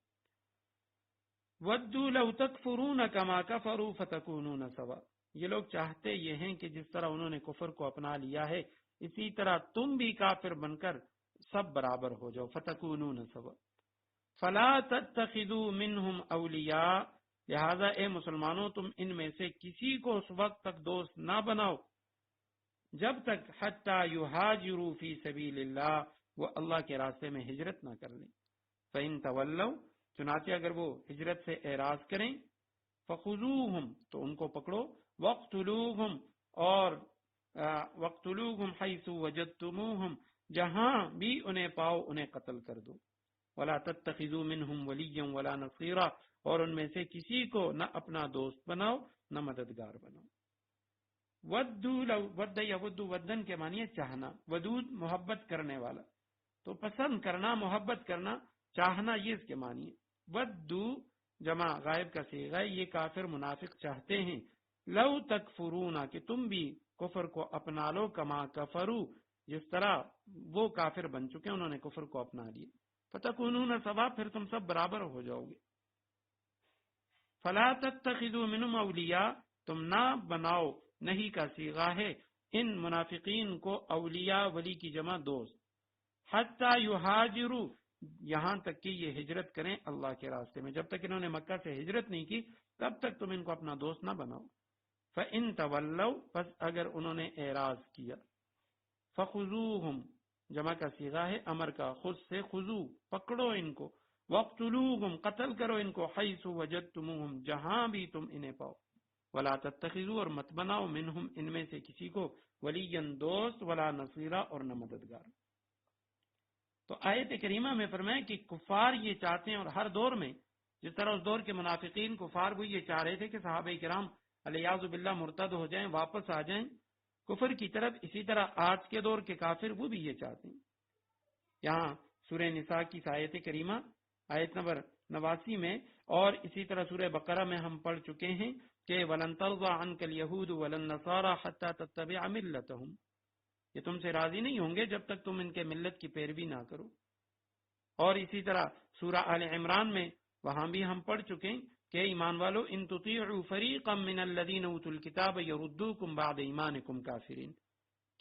وَدُّوا لَوْ تَكْفُرُونَ كَمَا كَفَرُوا فَتَكُونُونَ سَوَاءً یہ لوگ چاہتے یہ ہیں کہ جس طرح انہوں نے کفر کو اپنا لیا ہے اسی طرح تم بھی کافر بن کر سب برابر ہو جاؤ، فَتَكُونُونَ سَوَاءً فَلَا تَتَّخِذُوا مِنْهُمْ أَوْلِيَاءَ لہذا اے مسلمانوں تم ان میں سے کسی کو اس وقت تک دوست نہ بناؤ جب تک حتیٰ یہاجروا فی سبیل اللہ وہ اللہ کے راستے میں ہجرت نہ کر لیں، فَإِن تَوَلَّوْا چنانچہ اگر وہ ہجرت سے اعراض کریں، فَخُذُوهُمْ تو ان کو پکڑو، وَاقْتُلُوهُمْ اور وَاقْتُلُوهُمْ حَيْثُ وَجَدْتُمُوهُمْ جہاں بھی انہیں پاؤ انہیں قتل کر دو، وَلَا تَتَّخِذُوا مِنْهُمْ وَلِيًّا وَلَا نَصِيرًا اور ان میں سے کسی کو نہ اپنا دوست بناؤ نہ مددگار بناؤ۔ ود یود ودن کے معنی ہے چاہنا، ودود محبت کرنے والا، تو پسند کرنا، محبت کرنا، چاہنا یہ اس کے معنی ہے۔ ودو جمع غائب کا صیغہ ہے، یہ کافر منافق چاہتے ہیں لو تکفرون کہ تم بھی کفر کو اپنا لو، کما کفرو جس طرح وہ کافر بن چکے انہوں نے کفر کو اپنا لیا، فتکونون سوا پھر تم سب برابر ہو جاؤ گے۔ فلا تتخذوا منهم اولیاء تم نہ بناؤ، نہیں کا صیغہ ہے ان منافقین کو اولیاء ولی کی جمع دوست، حتی یہاجروا یہاں تک کہ یہ ہجرت کریں اللہ کے راستے میں، جب تک انہوں نے مکہ سے ہجرت نہیں کی تب تک تم ان کو اپنا دوست نہ بناؤ۔ فَإِن تَوَلَّوْا پس اگر انہوں نے اعراض کیا، فَخُذُوهُمْ جمع کا صیغہ ہے امر کا، خود سے خذو پکڑو ان کو، وَاقْتُلُوهُمْ قتل کرو ان کو، حَيْثُ وَجَدْتُمُوهُمْ جہاں بھی تم انہیں پاؤ، وَلَا تَتَّخِذُوا اور مت بناؤ منہم ان میں سے کسی کو ولیًا دوست، ولا نصیرا اور نہ مددگار۔ تو آیت کریمہ میں فرمایا کہ کفار یہ چاہتے ہیں، اور ہر دور میں جس طرح اس دور کے منافقین کفار وہ یہ چاہ رہے تھے کہ صحابہ کرام الیاذ باللہ مرتد ہو جائیں، واپس آ جائیں کفر کی طرف. اسی طرح آج کے دور کے کافر وہ بھی یہ چاہتے ہیں. یہاں سورہ نساء کی آیت کریمہ آیت نمبر 89 میں اور اسی طرح سورہ بقرہ میں ہم پڑھ چکے ہیں کہ وَلَن تَرْضَىٰ عَنْكَ الْيَهُودُ وَلَا النَّصَارَىٰ حَتَّىٰ تَتَّبِعَ مِلَّتَهُمْ، یہ تم سے راضی نہیں ہوں گے جب تک تم ان کے ملت کی پیروی نہ کرو. اور اسی طرح سورہ آل عمران میں وہاں بھی ہم پڑھ چکے ہیں کہ ایمان والو ان تطیعوا فریقا من الذین اوتوا الکتاب یردوکم بعد ایمانکم کافرین،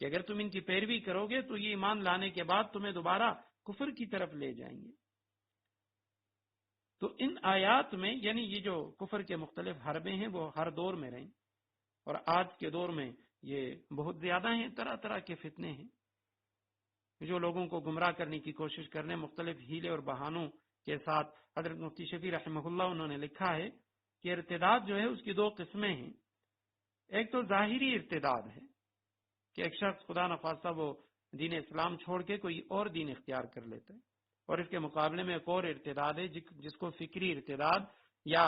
کہ اگر تم ان کی پیروی کرو گے تو یہ ایمان لانے کے بعد تمہیں دوبارہ کفر کی طرف لے جائیں گے. تو ان آیات میں یعنی یہ جو کفر کے مختلف حربے ہیں وہ ہر دور میں رہیں، اور آج کے دور میں یہ بہت زیادہ ہیں. طرح طرح کے فتنے ہیں جو لوگوں کو گمراہ کرنے کی کوشش کرنے مختلف ہیلے اور بہانوں کے ساتھ. حضرت مفتی شفیع رحمہ اللہ انہوں نے لکھا ہے کہ ارتداد جو ہے اس کی دو قسمیں ہیں. ایک تو ظاہری ارتداد ہے کہ ایک شخص خدا نخواستہ وہ دین اسلام چھوڑ کے کوئی اور دین اختیار کر لیتا ہے، اور اس کے مقابلے میں ایک اور ارتداد ہے جس کو فکری ارتداد یا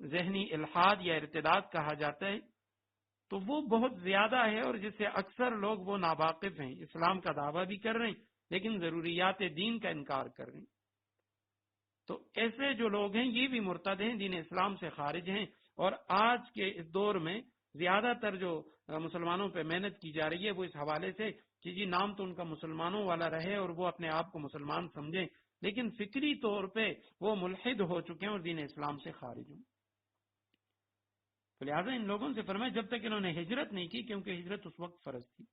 ذہنی الحاد یا ارتداد کہا جاتا ہے. تو وہ بہت زیادہ ہے اور جس سے اکثر لوگ وہ ناواقف ہیں، اسلام کا دعویٰ بھی کر رہے ہیں لیکن ضروریات دین کا انکار کر رہے ہیں. تو ایسے جو لوگ ہیں یہ بھی مرتد ہیں، دین اسلام سے خارج ہیں. اور آج کے اس دور میں زیادہ تر جو مسلمانوں پہ محنت کی جا رہی ہے وہ اس حوالے سے کہ جی نام تو ان کا مسلمانوں والا رہے اور وہ اپنے آپ کو مسلمان سمجھیں، لیکن فکری طور پہ وہ ملحد ہو چکے ہیں اور دین اسلام سے خارج ہوں. تو لہٰذا ان لوگوں سے فرمائے جب تک انہوں نے ہجرت نہیں کی، کیونکہ ہجرت اس وقت فرض تھی،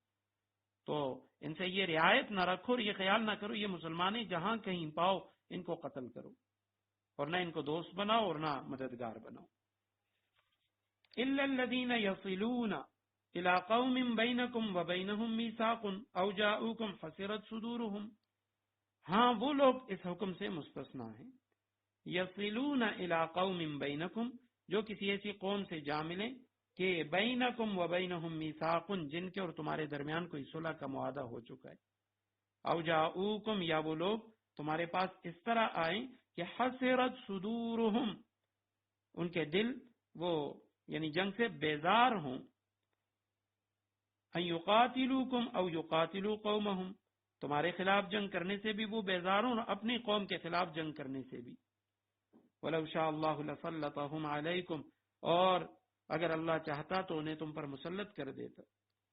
تو ان سے یہ رعایت نہ رکھو اور یہ خیال نہ کرو یہ مسلمان ہیں، جہاں کہیں پاؤ ان کو قتل کرو اور نہ ان کو دوست بناؤ اور نہ مددگار بناؤ. إِلَّا الَّذِينَ يَصِلُونَ إِلَىٰ قَوْمٍ بَيْنَكُمْ وَبَيْنَهُمْ مِيثَاقٌ أَوْ جَاءُوكُمْ حَسِرَتْ صُدُورُهُمْ، ہاں وہ لوگ اس حکم سے مستثنیٰ ہیں. يَصِلُونَ إِلَىٰ قَوْمٍ بَيْنَكُمْ، جو کسی ایسی قوم سے جا ملیں کہ بَيْنَكُمْ وَبَيْنَهُمْ مِيثَاقٌ، جن کے اور تمہارے درمیان کوئی صلح کا معاہدہ ہو چکا ہے. أَوْ جَاءُوكُمْ، یا وہ لوگ تمہارے پاس اس طرح آئیں کہ حَسِرَتْ صُدُورُهُمْ، ان کے دل وہ یعنی جنگ سے بیزار ہوں. ان یقاتلوکم او یقاتلوا قومہم، تمہارے خلاف جنگ کرنے سے بھی وہ بیزار ہوں اور اپنی قوم کے خلاف جنگ کرنے سے بھی. ولو شاء اللہ لسلطہم علیکم، اور اگر اللہ چاہتا تو انہیں تم پر مسلط کر دیتا.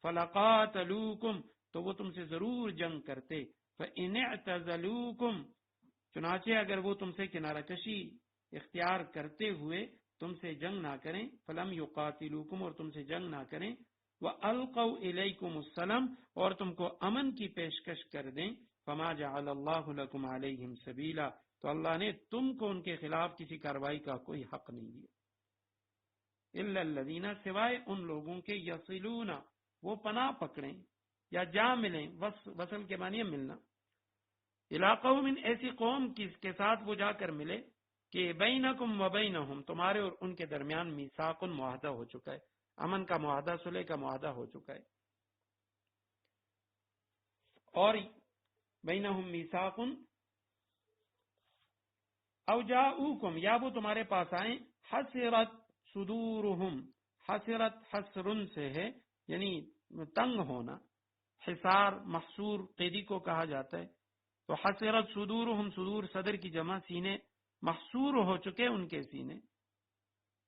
فلقاتلوکم، تو وہ تم سے ضرور جنگ کرتے. فإن اعتزلوکم، چنانچہ اگر وہ تم سے کنارہ کشی اختیار کرتے ہوئے تم سے جنگ نہ کریں، فلم یقاتلوکم، اور تم سے جنگ نہ کریں، وَأَلْقَوْا إِلَيْكُمُ السَّلَامَ، اور تم کو امن کی پیشکش کر دیں، فَمَا جَعَلَ اللَّهُ لَكُمْ عَلَيْهِمْ سَبِيلًا، تو اللہ نے تم کو ان کے خلاف کسی کارروائی کا کوئی حق نہیں دیا. إِلَّا الَّذِينَ، سوائے ان لوگوں کے یصلون، وہ پناہ پکڑیں یا جا ملیں، وصل کے معنی ہے ملنا. إِلَىٰ قَوْمٍ، ایسی قوم کے ساتھ وہ جا کر ملے کہ بینکم و بینہم، تمہارے اور ان کے درمیان میثاق، معاہدہ ہو چکا ہے، امن کا معاہدہ، صلح کا معاہدہ ہو چکا ہے. اور بینہم میثاق او جاؤکم، یا وہ تمہارے پاس آئیں، حسرت صدورہم، حسرت حسرن سے ہے یعنی تنگ ہونا، حصار محصور قیدی کو کہا جاتا ہے. تو حسرت صدورہم، صدور صدر کی جمع، سینے محصور ہو چکے ان کے سینے،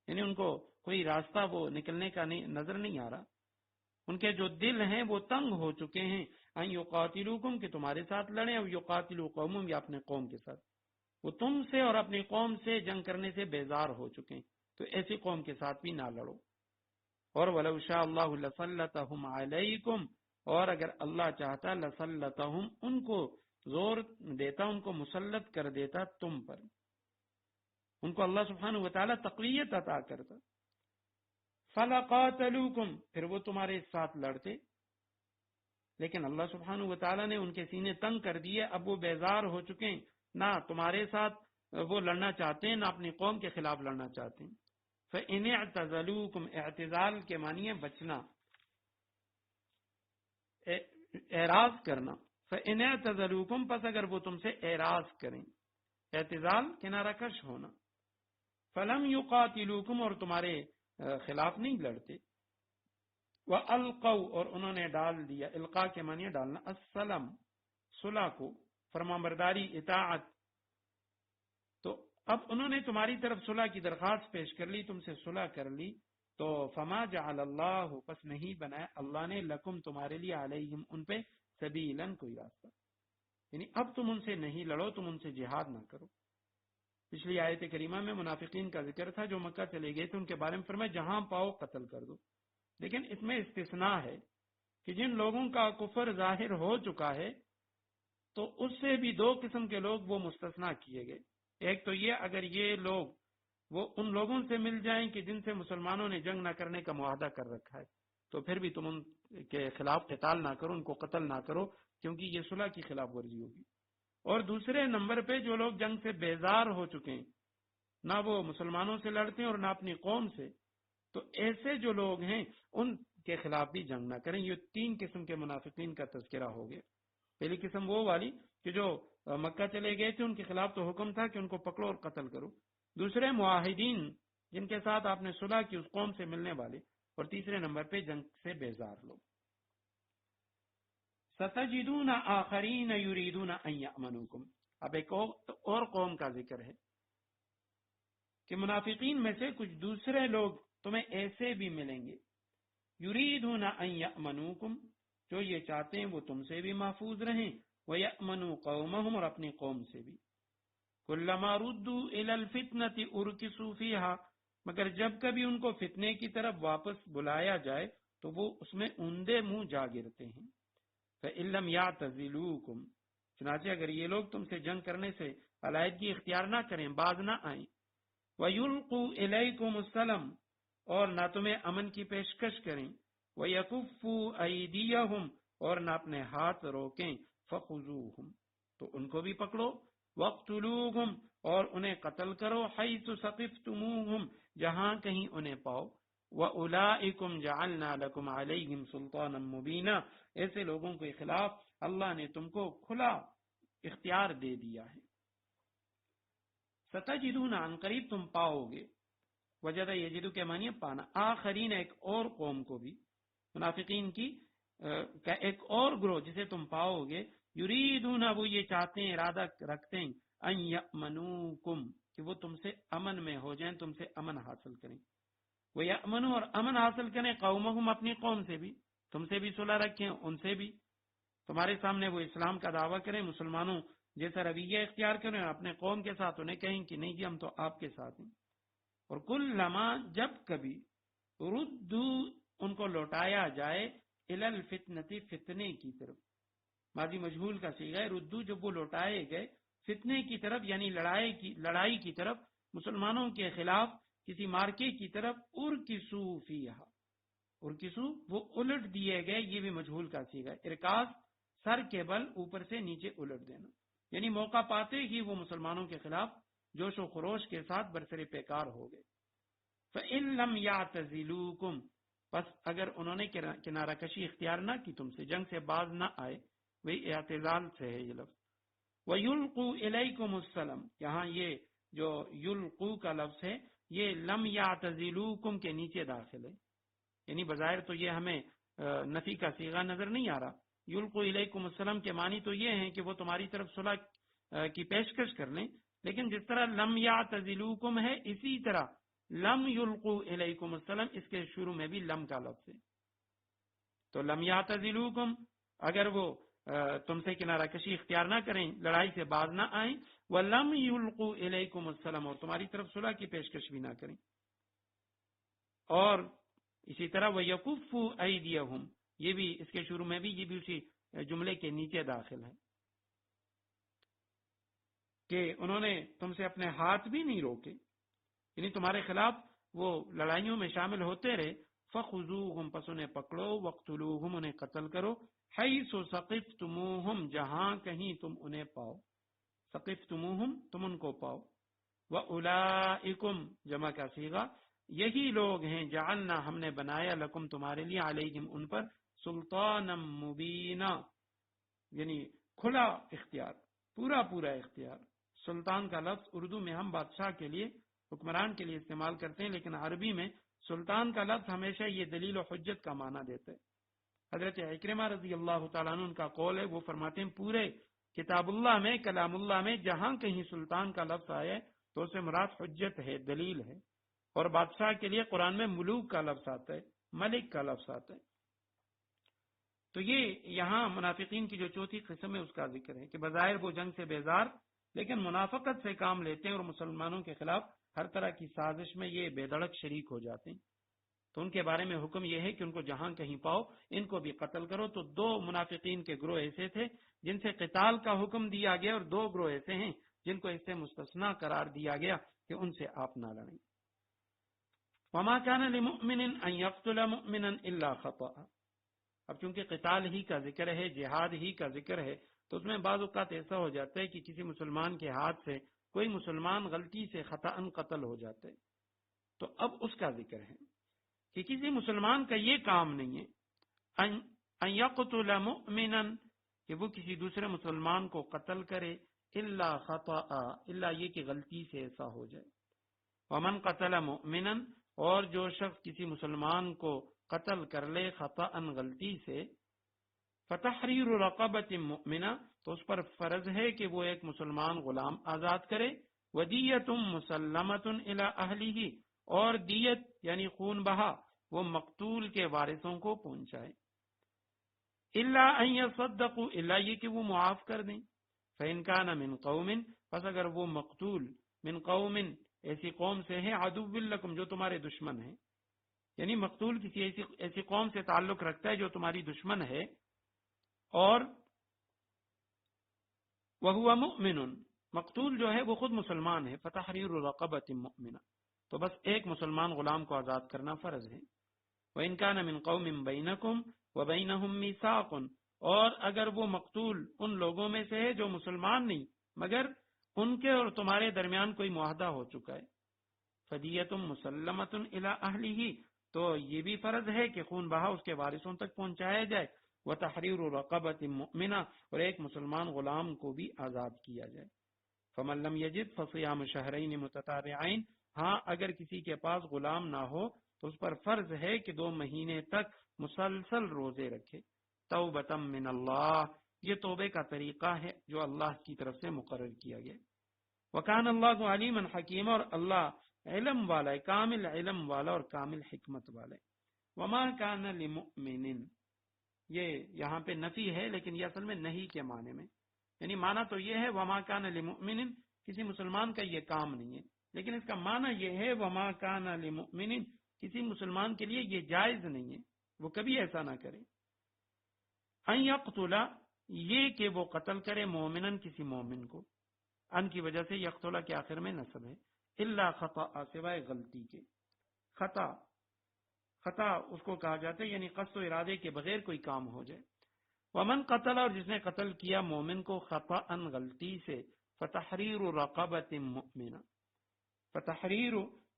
یعنی ان کو کوئی راستہ وہ نکلنے کا نظر نہیں آ رہا. ان کے جو دل ہیں وہ تنگ ہو چکے ہیں. ان یقاتلوکم، کہ تمہارے ساتھ لڑیں، او یقاتلوا قومہم، یا اپنے قوم کے ساتھ. وہ تم سے اور اپنی قوم سے جنگ کرنے سے بیزار ہو چکے ہیں، تو ایسی قوم کے ساتھ بھی نہ لڑو. اور وَلَوْ شَاءَ اللَّهُ لَسَلَّطَهُمْ عَلَيْكُمْ، اور اگر اللہ چاہتا لَسَلَّطَهُمْ، ان کو زور دیتا، ان کو مسلط کر دیتا تم پر، ان کو اللہ سبحانہ وتعالی تقویت عطا کرتا. فَلَقَاتَلُوكُمْ، پھر وہ تمہارے ساتھ لڑتے، لیکن اللہ سبحانہ وتعالی نے ان کے سینے تنگ کر دیے، اب وہ بیزار ہو چکے ہیں، نہ تمہارے ساتھ وہ لڑنا چاہتے ہیں نہ اپنی قوم کے خلاف لڑنا چاہتے ہیں. فَإِنِ اعْتَزَلُوكُمْ، اعتزال کے معنی ہے بچنا، اعراض کرنا. فَإِنِ اعْتَزَلُوكُمْ، پس اگر وہ تم سے اعراض کریں، اعتزال کنارہ کش ہونا. فَلَمْ يُقَاتِلُوكُمْ، اور تمہارے خلاف نہیں لڑتے. وَأَلْقَوْا اور انہوں نے ڈال دیا، القاء کے معنی ڈالنا، السلام صلح کو، فرمانبرداری، اطاعت. تو اب انہوں نے تمہاری طرف صلح کی درخواست پیش کر لی، تم سے صلح کر لی، تو فما جعل اللہ، پس نہیں بنایا اللہ نے، لکم تمہارے لیے، علیہم ان پہ، سبیلاً کوئی راستہ. یعنی اب تم ان سے نہیں لڑو، تم ان سے جہاد نہ کرو. پچھلی آیت کریمہ میں منافقین کا ذکر تھا جو مکہ چلے گئے تھے، ان کے بارے میں فرمایا جہاں پاؤ قتل کر دو. لیکن اس میں استثناء ہے کہ جن لوگوں کا کفر ظاہر ہو چکا ہے تو اس سے بھی دو قسم کے لوگ وہ مستثنا کیے گئے. ایک تو یہ اگر یہ لوگ وہ ان لوگوں سے مل جائیں کہ جن سے مسلمانوں نے جنگ نہ کرنے کا معاہدہ کر رکھا ہے، تو پھر بھی تم ان کے خلاف قتال نہ کرو، ان کو قتل نہ کرو، کیونکہ یہ صلح کی خلاف ورزی ہوگی. اور دوسرے نمبر پہ جو لوگ جنگ سے بیزار ہو چکے ہیں، نہ وہ مسلمانوں سے لڑتے ہیں اور نہ اپنی قوم سے، تو ایسے جو لوگ ہیں ان کے خلاف بھی جنگ نہ کریں. یہ تین قسم کے منافقین کا تذکرہ ہو گیا. پہلی قسم وہ والی کہ جو مکہ چلے گئے تھے، ان کے خلاف تو حکم تھا کہ ان کو پکڑو اور قتل کرو. دوسرے معاہدین جن کے ساتھ آپ نے صلح کی، اس قوم سے ملنے والے. اور تیسرے نمبر پہ جنگ سے بیزار لوگ. ستجدون آخرین یریدون ان یأمنوکم. اب ایک اور قوم کا ذکر ہے کہ منافقین میں سے کچھ دوسرے لوگ تمہیں ایسے بھی ملیں گے، یریدون ان یأمنوکم، جو یہ چاہتے ہیں وہ تم سے بھی محفوظ رہیں، وَيَأْمَنُوا قَوْمَهُمْ، اور اپنی قوم سے بھی. كُلَّمَا رُدُّوا إِلَى الْفِتْنَةِ أُرْكِسُوا فِيهَا، مگر جب کبھی ان کو فتنے کی طرف واپس بلایا جائے تو وہ اس میں اوندے منہ جا گرتے ہیں. فَإِن لَّمْ يَعْتَزِلُوكُمْ، چنانچہ اگر یہ لوگ تم سے جنگ کرنے سے علیحدگی اختیار نہ کریں، باز نہ آئیں، وَيُلْقُوا إِلَيْكُمُ السَّلَمَ، اور نہ تمہیں امن کی پیشکش کریں، وَيَكُفُّوا أَيْدِيَهُمْ، اور نہ اپنے ہاتھ روکیں، فَخُذُوهُمْ، تو ان کو بھی پکڑو، وَاقْتُلُوهُمْ، اور انہیں قتل کرو، حَيْثُ ثَقِفْتُمُوهُمْ، جہاں کہیں انہیں پاؤ، وَأُولَئِكُمْ جَعَلْنَا لَكُمْ عَلَيْهِمْ سُلْطَانًا مُبِينًا، ایسے لوگوں کے خلاف اللہ نے تم کو کھلا اختیار دے دیا ہے. ستجدون، عن قریب تم پاؤ گے، وجدہ یجدو کے معنی پانا، آخرین ایک اور قوم کو بھی، منافقین کی کا ایک اور گروہ جسے تم پاؤ گے، یریدون، وہ یہ چاہتے ہیں، ارادہ رکھتے ہیں، ان یأمنوکم، کہ وہ تم سے امن میں ہو جائیں، تم سے امن حاصل کریں. وہ یأمنو، اور امن حاصل کریں، قومہم، اپنی قوم سے بھی، تم سے بھی صلح رکھیں، ان سے بھی، تمہارے سامنے وہ اسلام کا دعویٰ کریں، مسلمانوں جیسا رویہ اختیار کریں، اپنے قوم کے ساتھ انہیں کہیں کہ نہیں جی ہم تو آپ کے ساتھ ہیں. اور کلما، جب کبھی، ردو، ان کو لوٹایا جائے، الی الفتنتی، فتنے کی طرف، ماضی مجہول کا صیغہ ہے، ردو، جب وہ لوٹائے گئے فتنے کی طرف، یعنی لڑائی کی طرف، مسلمانوں کے خلاف کسی مارکے کی طرف، ارکسو فیہا، ارکسو، وہ الٹ دیے گئے، یہ بھی مجہول کا صیغہ ہے. ارکاس، سر کے بل اوپر سے نیچے الٹ دینا، یعنی موقع پاتے ہی وہ مسلمانوں کے خلاف جوش و خروش کے ساتھ برسر پیکار ہو گئے. فَإِن لَّمْ يَعْتَزِلُوكُمْ، پس اگر انہوں نے کنارہ کشی اختیار نہ کی، تم سے جنگ سے باز نہ آئے، وہی اعتزال سے ہے یہ لفظ. وَيُلْقُوا إِلَيْكُمُ السَّلَمَ، یہاں یہ جو یلقو کا لفظ ہے یہ لم یعتزلوکم کے نیچے داخل ہے، یعنی بظاہر تو یہ ہمیں نفی کا صیغہ نظر نہیں آ رہا. یلقو الیکم السلام کے معنی تو یہ ہیں کہ وہ تمہاری طرف صلح کی پیشکش کر لیں، لیکن جس طرح لم یعتزلوکم ہے، اسی طرح لم یلقو الیکم السلام، اس کے شروع میں بھی لم کا لفظ ہے. تو لم یعتزلوکم، اگر وہ تم سے کنارہ کشی اختیار نہ کریں، لڑائی سے باز نہ آئیں، وَلَمْ يُلْقُوا إِلَيْكُمُ السَّلَامَ، اور تمہاری طرف صلح کی پیشکش بھی نہ کریں. اور اسی طرح وَيَكُفُّوا أَيْدِيَهُمْ، یہ بھی اس کے شروع میں بھی، یہ بھی اسی جملے کے نیچے داخل ہے کہ انہوں نے تم سے اپنے ہاتھ بھی نہیں روکے، یعنی تمہارے خلاف وہ لڑائیوں میں شامل ہوتے رہے. فَخُذُوهُمْ، پس انہیں پکڑو، وَاقْتُلُوهُمْ، انہیں قتل کرو، حَيْثُ ثَقِفْتُمُوهُمْ، جہاں کہیں تم انہیں پاؤ، ثَقِفْتُمُوهُمْ، تم ان کو پاؤ. وَأُولَئِكُمْ، جمع کا صیغہ، یہی لوگ ہیں، جعلنا، ہم نے بنایا، لکم، تمہارے لیے، علیہم، ان پر، سلطانا مبینا، یعنی کھلا اختیار، پورا اختیار. سلطان کا لفظ اردو میں ہم بادشاہ کے لیے، حکمران کے لیے استعمال کرتے ہیں، لیکن عربی میں سلطان کا لفظ ہمیشہ یہ دلیل و حجت کا معنی دیتا ہے. حضرت عکرمہ رضی اللہ تعالیٰ عنہ ان کا قول ہے، وہ فرماتے ہیں پورے کتاب اللہ میں، کلام اللہ میں جہاں کہیں سلطان کا لفظ آئے تو اسے مراد حجت ہے، دلیل ہے. اور بادشاہ کے لیے قرآن میں ملوک کا لفظ آتا ہے، ملک کا لفظ آتا ہے. تو یہ یہاں منافقین کی جو چوتھی قسم ہے اس کا ذکر ہے کہ بظاہر وہ جنگ سے بیزار لیکن منافقت سے کام لیتے ہیں اور مسلمانوں کے خلاف ہر طرح کی سازش میں یہ بے دھڑک شریک ہو جاتے ہیں. تو ان کے بارے میں حکم یہ ہے کہ ان کو جہاں کہیں پاؤ ان کو بھی قتل کرو. تو دو منافقین کے گروہ ایسے تھے جن سے قتال کا حکم دیا گیا، اور دو گروہ ایسے ہیں جن کو اس سے مستثنا قرار دیا گیا کہ ان سے آپ نہ لڑیں. وما كان لمؤمن ان يقتل مؤمنا الا خطأ. اب چونکہ قتال ہی کا ذکر ہے، جہاد ہی کا ذکر ہے، تو اس میں بعض اوقات ایسا ہو جاتا ہے کہ کسی مسلمان کے ہاتھ سے کوئی مسلمان غلطی سے خطأً قتل ہو جاتا ہے. تو اب اس کا ذکر ہے کہ کسی مسلمان کا یہ کام نہیں ہے ان یقتل مؤمنا کہ وہ کسی دوسرے مسلمان کو قتل کرے، الا خطأ الا یہ کہ غلطی سے ایسا ہو جائے. ومن قتل مؤمنا اور جو شخص کسی مسلمان کو قتل کر لے خطأً غلطی سے، فتحریر رقبۃ مؤمنہ تو اس پر فرض ہے کہ وہ ایک مسلمان غلام آزاد کرے. ودیۃ مسلمۃ الی اہلہ اور دیت یعنی خون بہا وہ مقتول کے وارثوں کو پہنچائے. الا ان یصدقوا الا یہ کہ وہ معاف کر دیں. فإن كان من قوم پس اگر وہ مقتول من قوم ایسی قوم سے ہے عدو لکم جو تمہارے دشمن ہے، یعنی مقتول کسی ایسی قوم سے تعلق رکھتا ہے جو تمہاری دشمن ہے، اور وہو مؤمن مقتول جو ہے وہ خود مسلمان ہے، فتحریر رقبۃ مؤمنہ تو بس ایک مسلمان غلام کو آزاد کرنا فرض ہے. وإن كان من قوم بينكم وبينهم ميثاق اور اگر وہ مقتول ان لوگوں میں سے ہے جو مسلمان نہیں مگر ان کے اور تمہارے درمیان کوئی معاہدہ ہو چکا ہے، فدیۃ مسلمۃ الی اہلہ تو یہ بھی فرض ہے کہ خون بہا اس کے وارثوں تک پہنچایا جائے. وتحریر رقبۃ مؤمنہ اور ایک مسلمان غلام کو بھی آزاد کیا جائے. فمن لم یجد فصیام شہرین متتابعین ہاں اگر کسی کے پاس غلام نہ ہو تو اس پر فرض ہے کہ 2 مہینے تک مسلسل روزے رکھے. توبۃ من اللہ یہ توبے کا طریقہ ہے جو اللہ کی طرف سے مقرر کیا گیا. وکان اللہ علیما حکیما اور اللہ علم والا ہے، کامل علم والا اور کامل حکمت والا ہے. وما کان لمؤمن یہ یہاں پہ نفی ہے لیکن یہ اصل میں نہیں کے معنی میں، یعنی معنی تو یہ ہے وما کان لمؤمن کسی مسلمان کا یہ کام نہیں ہے، لیکن اس کا معنی یہ ہے وما کان لمؤمن کسی مسلمان کے لیے یہ جائز نہیں ہے، وہ کبھی ایسا نہ کرے. ان یقتل یہ کہ وہ قتل کرے مومنن کسی مومن کو، ان کی وجہ سے یقتل کے آخر میں نصب ہے، الا خطا سوائے غلطی کے. خطا اس کو کہا جاتا ہے یعنی قصد و ارادے کے بغیر کوئی کام ہو جائے. ومن قتل اور جس نے قتل کیا مومن کو خطا غلطی سے، فتحریر رقبۃ مؤمنہ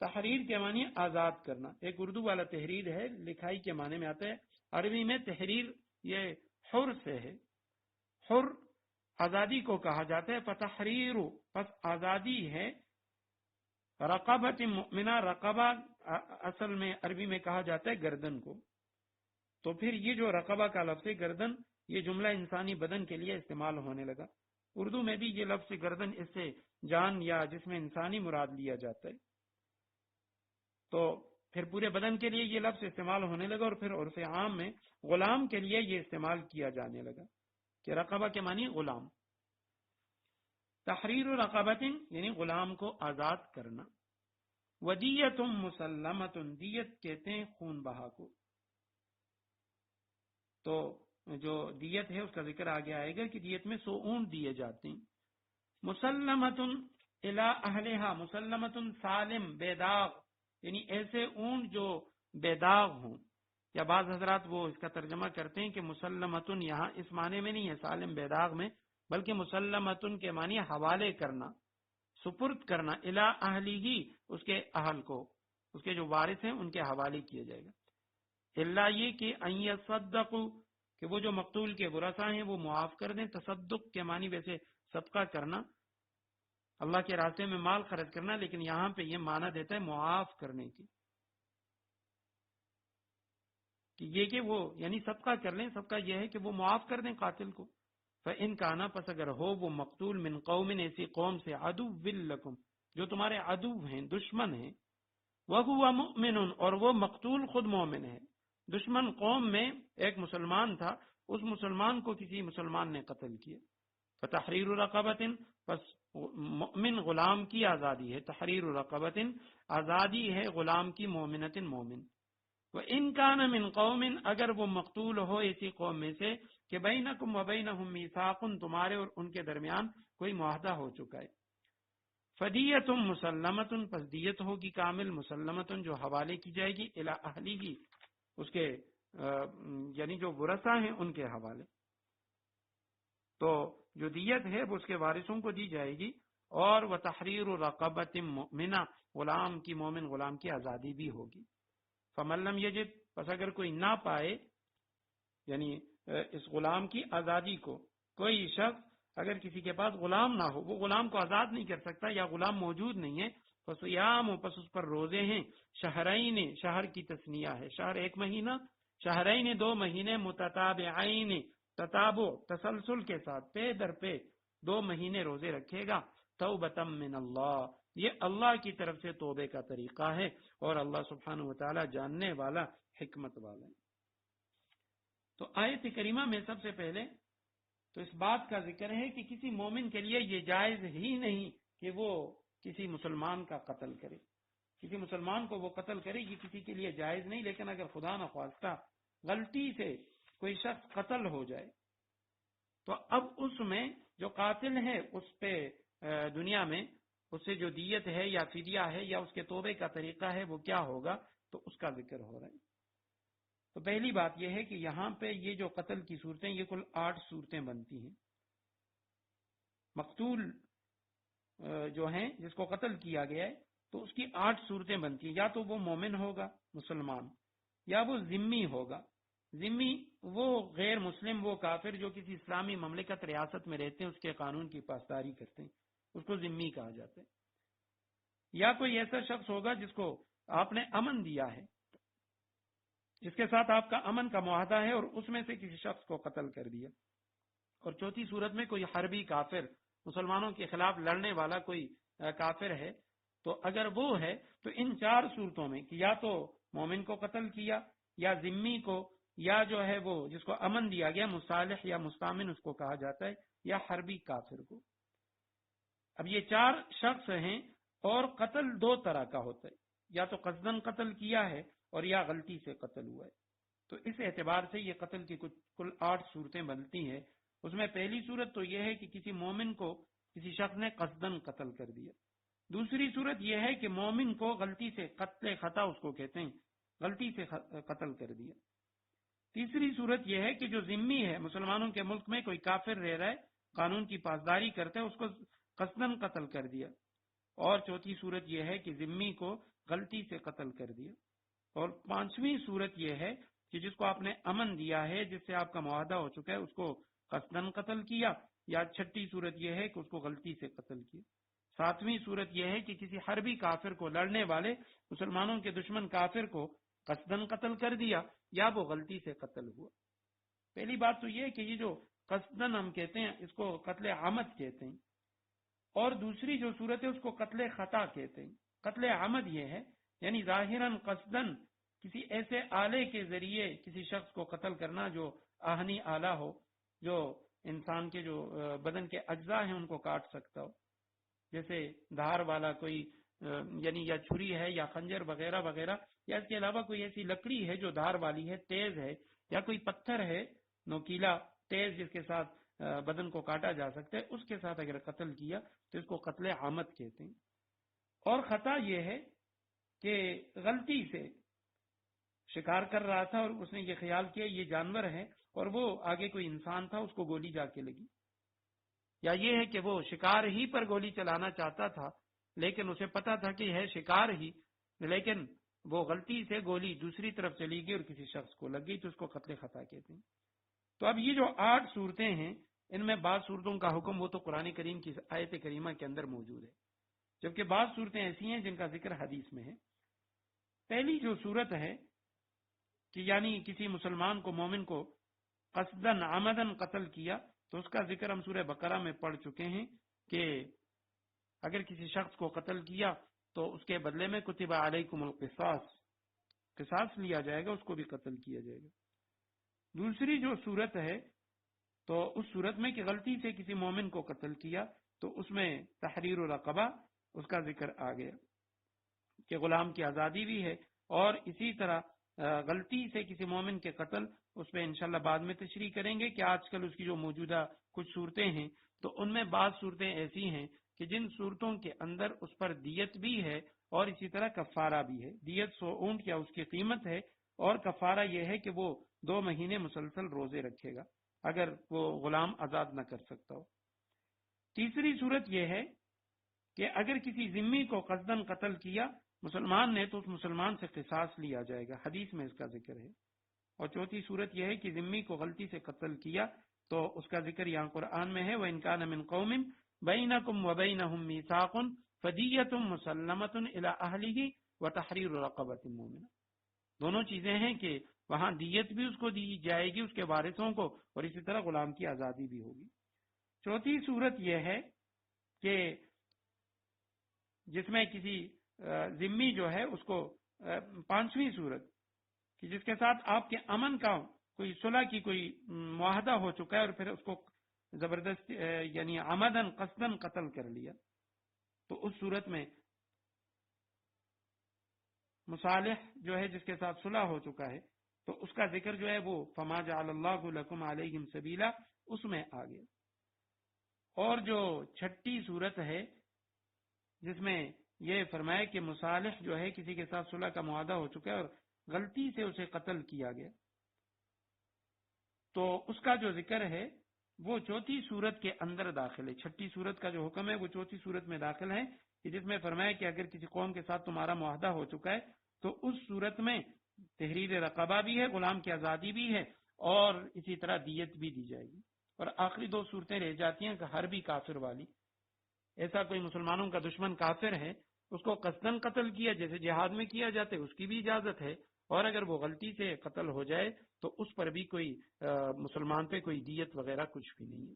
تحریر کے معنی آزاد کرنا. ایک اردو والا تحریر ہے، لکھائی کے معنی میں آتا ہے، عربی میں تحریر یہ حر سے ہے، حر آزادی کو کہا جاتا ہے. فتحریر پس آزادی ہے، رقبۃ مؤمنہ رقبہ اصل میں عربی میں کہا جاتا ہے گردن کو. تو پھر یہ جو رقبہ کا لفظ ہے گردن، یہ جملہ انسانی بدن کے لیے استعمال ہونے لگا. اردو میں بھی یہ لفظ گردن اس سے جان یا جس میں انسانی مراد لیا جاتا ہے، تو پھر پورے بدن کے لیے یہ لفظ استعمال ہونے لگا، اور پھر عرف عام میں غلام کے لیے یہ استعمال کیا جانے لگا کہ رقبہ کے معنی غلام. تحریر رقبۃ یعنی غلام کو آزاد کرنا. ودیۃ مسلمۃ دیت کہتے ہیں خون بہا کو. تو جو دیت ہے اس کا ذکر آگے آئے گا کہ دیت میں 100 اونٹ دیے جاتے ہیں. مسلمۃ الی اہلہا مسلمۃ سالم بے داغ یعنی ایسے اونٹ جو بے داغ ہوں، یا بعض حضرات وہ اس کا ترجمہ کرتے ہیں کہ مسلمۃ یہاں اس معنی میں نہیں ہے سالم بے داغ میں، بلکہ مسلمۃ کے معنی حوالے کرنا، سپرد کرنا، الی اہلہ اس کے اہل کو، اس کے جو وارث ہیں ان کے حوالے کیا جائے گا. الا یہ کہ ان یصدقوا کہ وہ جو مقتول کے ورثاء ہیں وہ معاف کر دیں. تصدق کے معنی ویسے صدقہ کرنا، اللہ کے راستے میں مال خرچ کرنا، لیکن یہاں پہ یہ معنی دیتا ہے معاف کرنے کی. کہ یہ کہ وہ یعنی صدقہ کر لیں، صدقہ یہ ہے کہ وہ معاف کر دیں قاتل کو. فَإِن كَانَ پس اگر ہو وہ مقتول من قوم ایسی قوم سے عدو لکم جو تمہارے عدو ہیں، دشمن ہیں، وَهُوَ مُؤْمِنٌ اور وہ مقتول خود مومن ہے. دشمن قوم میں ایک مسلمان تھا، اس مسلمان کو کسی مسلمان نے قتل کیا. فتحریر رقبۃ پس مؤمن غلام کی آزادی ہے، تحریر رقبۃ آزادی ہے غلام کی، مومنۃ مومن. وَإِن كَانَ مِن قَوْمٍ اگر وہ مقتول ہو ایسی قوم میں سے کہ بینکم وبینہم میثاق تمہارے اور ان کے درمیان کوئی معاہدہ ہو چکا ہے. فدیۃ مسلمۃ پس دیت ہوگی کامل، مسلمۃ جو حوالے کی جائے گی، الی اہلہ اس کے یعنی جو ورثہ ہیں ان کے حوالے. تو جو دیت ہے وہ اس کے وارثوں کو دی جائے گی. اور وہ تحریر رقبۃ مؤمنہ غلام کی، مومن غلام کی آزادی بھی ہوگی. فمن لم یجد پس اگر کوئی نہ پائے یعنی اس غلام کی آزادی کو، کوئی شخص اگر کسی کے پاس غلام نہ ہو، وہ غلام کو آزاد نہیں کر سکتا یا غلام موجود نہیں ہے، فصیام پس اس پر روزے ہیں، شہرین شہر کی تسنیہ ہے، شہر ایک مہینہ، شہرین 2 مہینے، متتابعین تتابع تسلسل کے ساتھ، پے در پے 2 مہینے روزے رکھے گا. توبۃ من اللہ یہ اللہ کی طرف سے توبے کا طریقہ ہے، اور اللہ سبحانہ و تعالی جاننے والا، حکمت والا ہے. تو آیت کریمہ میں سب سے پہلے تو اس بات کا ذکر ہے کہ کسی مومن کے لیے یہ جائز ہی نہیں کہ وہ کسی مسلمان کا قتل کرے. کسی مسلمان کو وہ قتل کرے یہ کسی کے لیے جائز نہیں. لیکن اگر خدا نخواستہ غلطی سے کوئی شخص قتل ہو جائے تو اب اس میں جو قاتل ہے اس پہ دنیا میں اس سے جو دیت ہے یا فدیہ ہے یا اس کے توبے کا طریقہ ہے وہ کیا ہوگا، تو اس کا ذکر ہو رہا ہے. تو پہلی بات یہ ہے کہ یہاں پہ یہ جو قتل کی صورتیں یہ کل 8 صورتیں بنتی ہیں. مقتول جو ہیں جس کو قتل کیا گیا ہے تو اس کی 8 صورتیں بنتی ہیں. یا تو وہ مومن ہوگا مسلمان، یا وہ ذمی ہوگا. ذمی وہ غیر مسلم، وہ کافر جو کسی اسلامی مملکت ریاست میں رہتے ہیں، اس کے قانون کی پاسداری کرتے ہیں، اس کو ذمی کہا جاتا ہے. یا کوئی ایسا شخص ہوگا جس کو آپ نے امن دیا ہے، جس کے ساتھ آپ کا امن کا معاہدہ ہے اور اس میں سے کسی شخص کو قتل کر دیا. اور چوتھی صورت میں کوئی حربی کافر، مسلمانوں کے خلاف لڑنے والا کوئی کافر ہے. تو اگر وہ ہے تو ان 4 صورتوں میں کہ یا تو مومن کو قتل کیا، یا ذمی کو، یا جو ہے وہ جس کو امن دیا گیا مصالح یا مستامن اس کو کہا جاتا ہے، یا حربی کافر کو. اب یہ 4 شخص ہیں اور قتل 2 طرح کا ہوتا ہے، یا تو قصدن قتل کیا ہے اور یا غلطی سے قتل ہوا ہے. تو اس اعتبار سے یہ قتل کی کل 8 صورتیں بنتی ہیں. اس میں پہلی صورت تو یہ ہے کہ کسی مومن کو کسی شخص نے قصدن قتل کر دیا. دوسری صورت یہ ہے کہ مومن کو غلطی سے، قتل خطا اس کو کہتے ہیں، غلطی سے قتل کر دیا. تیسری صورت یہ ہے کہ جو ذمی ہے، مسلمانوں کے ملک میں کوئی کافر رہ رہا ہے، قانون کی پاسداری کرتا ہے، اس کو قصدن قتل کر دیا. اور چوتھی صورت یہ ہے کہ ذمی کو غلطی سے قتل کر دیا. اور 5ویں صورت یہ ہے کہ جس کو آپ نے امن دیا ہے، جس سے آپ کا معاہدہ ہو چکا ہے، اس کو قصدن قتل کیا. یا 6ٹھی صورت یہ ہے کہ اس کو غلطی سے قتل کیا. 7ویں صورت یہ ہے کہ کسی حربی کافر کو، لڑنے والے مسلمانوں کے دشمن کافر کو قصدن قتل کر دیا یا وہ غلطی سے قتل ہوا. پہلی بات تو یہ ہے کہ یہ جو قصدن ہم کہتے ہیں اس کو قتل عمد کہتے ہیں، اور دوسری جو صورت ہے اس کو قتل خطا کہتے ہیں. قتل عمد یہ ہے یعنی ظاہراً قصدن کسی ایسے آلے کے ذریعے کسی شخص کو قتل کرنا جو آہنی آلہ ہو، جو انسان کے جو بدن کے اجزاء ہیں ان کو کاٹ سکتا ہو، جیسے دھار والا کوئی یعنی یا چھری ہے یا خنجر وغیرہ وغیرہ، یا اس کے علاوہ کوئی ایسی لکڑی ہے جو دھار والی ہے، تیز ہے، یا کوئی پتھر ہے نوکیلا تیز جس کے ساتھ بدن کو کاٹا جا سکتا ہے، اس کے ساتھ اگر قتل کیا تو اس کو قتل عمد کہتے ہیں. اور خطا یہ ہے کہ غلطی سے شکار کر رہا تھا اور اس نے یہ خیال کیا یہ جانور ہے، اور وہ آگے کوئی انسان تھا، اس کو گولی جا کے لگی. یا یہ ہے کہ وہ شکار ہی پر گولی چلانا چاہتا تھا لیکن اسے پتا تھا کہ ہے شکار ہی، لیکن وہ غلطی سے گولی دوسری طرف چلی گئی اور کسی شخص کو لگ گئی، تو اس کو قتل خطا کہتے ہیں. تو اب یہ جو 8 صورتیں ہیں ان میں بعض صورتوں کا حکم وہ تو قرآن کریم کی آیت کریمہ کے اندر موجود ہے، جبکہ بعض صورتیں ایسی ہیں جن کا ذکر حدیث میں ہے. پہلی جو صورت ہے کہ یعنی کسی مسلمان کو مومن کو قصدن عمدن قتل کیا، تو اس کا ذکر ہم سورہ بقرہ میں پڑھ چکے ہیں کہ اگر کسی شخص کو قتل کیا تو اس کے بدلے میں کتب علیکم القصاص، قصاص لیا جائے گا، اس کو بھی قتل کیا جائے گا۔ دوسری جو صورت ہے تو اس صورت میں کہ غلطی سے کسی مومن کو قتل کیا تو اس میں تحریر الرقبہ اس کا ذکر آ گیا کہ غلام کی آزادی بھی ہے، اور اسی طرح غلطی سے کسی مومن کے قتل، اس پہ انشاءاللہ بعد میں تشریح کریں گے کہ آج کل اس کی جو موجودہ کچھ صورتیں ہیں تو ان میں بعض صورتیں ایسی ہیں کہ جن صورتوں کے اندر اس پر دیت بھی ہے اور اسی طرح کفارہ بھی ہے۔ دیت 100 اونٹ کیا اس کی قیمت ہے، اور کفارہ یہ ہے کہ وہ 2 مہینے مسلسل روزے رکھے گا اگر وہ غلام آزاد نہ کر سکتا ہو۔ تیسری صورت یہ ہے کہ اگر کسی ذمی کو قصدن قتل کیا مسلمان نے تو اس مسلمان سے قصاص لیا جائے گا، حدیث میں اس کا ذکر ہے۔ اور چوتھی صورت یہ ہے کہ ذمی کو غلطی سے قتل کیا تو اس کا ذکر یہاں قرآن میں ہے، وَإِنْ كَانَ مِنْ قَوْمٍ بَيْنَكُمْ وَبَيْنَهُمْ مِيثَاقٌ فَدِيَّةٌ مُسَلَّمَةٌ إِلَىٰ أَهْلِهِ وَتَحْرِيرُ رَقَبَةٍ مُؤْمِنَةٍ۔ دونوں چیزیں ہیں کہ وہاں دیت بھی اس کو دی جائے گی، اس کے وارثوں کو، اور اسی طرح غلام کی آزادی بھی ہوگی۔ چوتھی صورت یہ ہے کہ جس میں کسی ذمی جو ہے اس کو، پانچویں صورت کہ جس کے ساتھ آپ کے امن کا کوئی صلح کی کوئی معاہدہ ہو چکا ہے اور پھر اس کو زبردست یعنی عمدن قصدن قتل کر لیا، تو اس صورت میں مصالح جو ہے جس کے ساتھ صلح ہو چکا ہے تو اس کا ذکر جو ہے وہ فما جعل اللہ لکم علیہم سبیلا اس میں آ گیا۔ اور جو چھٹی صورت ہے جس میں یہ فرمایا کہ مصالح جو ہے کسی کے ساتھ صلح کا معاہدہ ہو چکا ہے اور غلطی سے اسے قتل کیا گیا، تو اس کا جو ذکر ہے وہ چوتھی صورت کے اندر داخل ہے۔ چھٹی صورت کا جو حکم ہے وہ چوتھی صورت میں داخل ہے کہ جس میں فرمایا کہ اگر کسی قوم کے ساتھ تمہارا معاہدہ ہو چکا ہے تو اس صورت میں تحریر رقبہ بھی ہے، غلام کی آزادی بھی ہے، اور اسی طرح دیت بھی دی جائے گی۔ اور آخری 2 صورتیں رہ جاتی ہیں کہ حربی کافر والی، ایسا کوئی مسلمانوں کا دشمن کافر ہے، اس کو قصدن قتل کیا جیسے جہاد میں کیا جاتا ہے، اس کی بھی اجازت ہے، اور اگر وہ غلطی سے قتل ہو جائے تو اس پر بھی کوئی مسلمان پہ کوئی دیت وغیرہ کچھ بھی نہیں ہے۔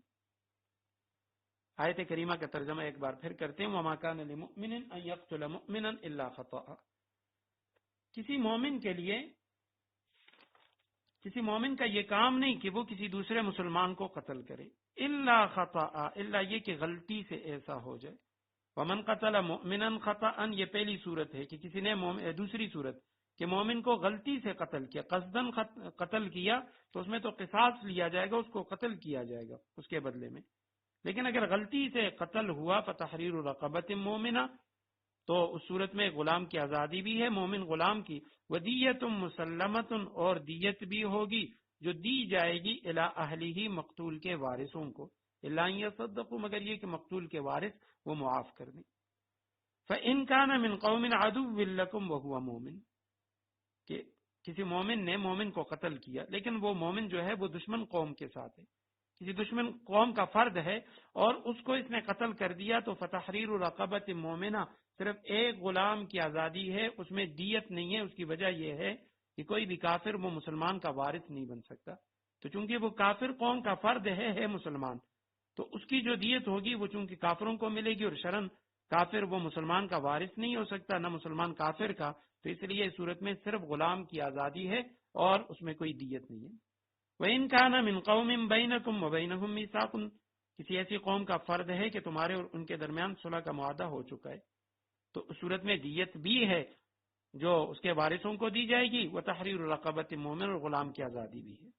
آیت کریمہ کا ترجمہ ایک بار پھر کرتے ہیں، وَمَا كَانَ لِمُؤْمِنٍ أَن يَقْتُلَ مُؤْمِنًا إِلَّا خَطَأً۔ کسی مومن کا یہ کام نہیں کہ وہ کسی دوسرے مسلمان کو قتل کرے، الا خطأ، الا یہ کہ غلطی سے ایسا ہو جائے۔ ومن قتل مؤمنا خطأ، یہ پہلی صورت ہے کہ کسی نے دوسری صورت کہ مومن کو غلطی سے قتل کیا، قصدن قتل کیا تو اس میں تو قصاص لیا جائے گا، اس کو قتل کیا جائے گا اس کے بدلے میں۔ لیکن اگر غلطی سے قتل ہوا فتحریر رقبۃ مومنہ، تو اس صورت میں غلام کی آزادی بھی ہے، مومن غلام کی، ودیت مسلمۃ، اور دیت بھی ہوگی جو دی جائے گی الی اہلہ، مقتول کے وارثوں کو، الا ان یصدقوا، مگر یہ کہ مقتول کے وارث وہ معاف کر دیں۔ فإن كان من قوم عدو لكم وهو مومن، کہ کسی مومن نے مومن کو قتل کیا لیکن وہ مومن جو ہے وہ دشمن قوم کے ساتھ ہے، کسی دشمن قوم کا فرد ہے اور اس کو اس نے قتل کر دیا، تو فتحریر رقبۃ مومنہ، صرف ایک غلام کی آزادی ہے، اس میں دیت نہیں ہے۔ اس کی وجہ یہ ہے کہ کوئی بھی کافر وہ مسلمان کا وارث نہیں بن سکتا، تو چونکہ وہ کافر قوم کا فرد ہے مسلمان، تو اس کی جو دیت ہوگی وہ چونکہ کافروں کو ملے گی، اور شرن کافر وہ مسلمان کا وارث نہیں ہو سکتا، نہ مسلمان کافر کا، تو اس لیے اس صورت میں صرف غلام کی آزادی ہے اور اس میں کوئی دیت نہیں ہے۔ وَإِنْ كَانَ مِنْ قَوْمٍ بَيْنَكُمْ وَبَيْنَهُمْ مِيثَاقٌ، کسی ایسی قوم کا فرد ہے کہ تمہارے اور ان کے درمیان صلح کا معاہدہ ہو چکا ہے، تو اس صورت میں دیت بھی ہے جو اس کے وارثوں کو دی جائے گی، وَتَحْرِيرُ رَقَبَةٍ مُؤْمِنٍ، اور غلام کی آزادی بھی ہے۔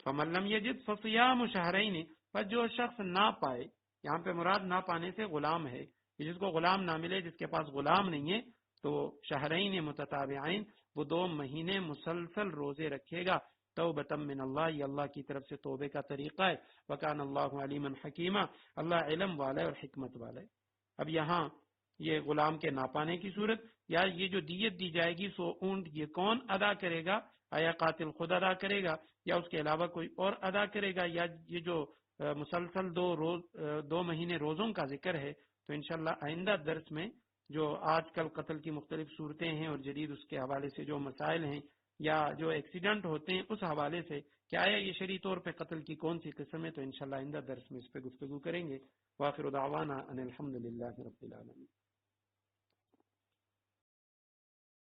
فَمَن لَّمْ يَجِدْ فَصِيَامُ شَهْرَيْنِ، پر جو شخص نہ پائے، یہاں پہ مراد نہ پانے سے غلام ہے، کہ جس کو غلام نہ ملے، جس کے پاس غلام نہیں ہے، تو شہرین متتابعین، وہ 2 مہینے مسلسل روزے رکھے گا، توبۃ من اللہ، یہ اللہ کی طرف سے توبے کا طریقہ ہے، وکان اللہ علیما حکیما، اللہ علم والا ہے اور حکمت والا ہے۔ اب یہاں یہ غلام کے ناپانے کی صورت، یا یہ جو دیت دی جائے گی 100 اونٹ، یہ کون ادا کرے گا؟ آیا قاتل خود ادا کرے گا یا اس کے علاوہ کوئی اور ادا کرے گا؟ یا یہ جو مسلسل 2 مہینے روزوں کا ذکر ہے، تو انشاءاللہ آئندہ درس میں جو آج کل قتل کی مختلف صورتیں ہیں اور جدید اس کے حوالے سے جو مسائل ہیں یا جو ایکسیڈنٹ ہوتے ہیں اس حوالے سے کہ آیا یہ شرعی طور پہ قتل کی کون سی قسم ہے، تو انشاءاللہ آئندہ درس میں اس پہ گفتگو کریں گے۔ وآخر دعوانا ان الحمد للہ رب العالمین۔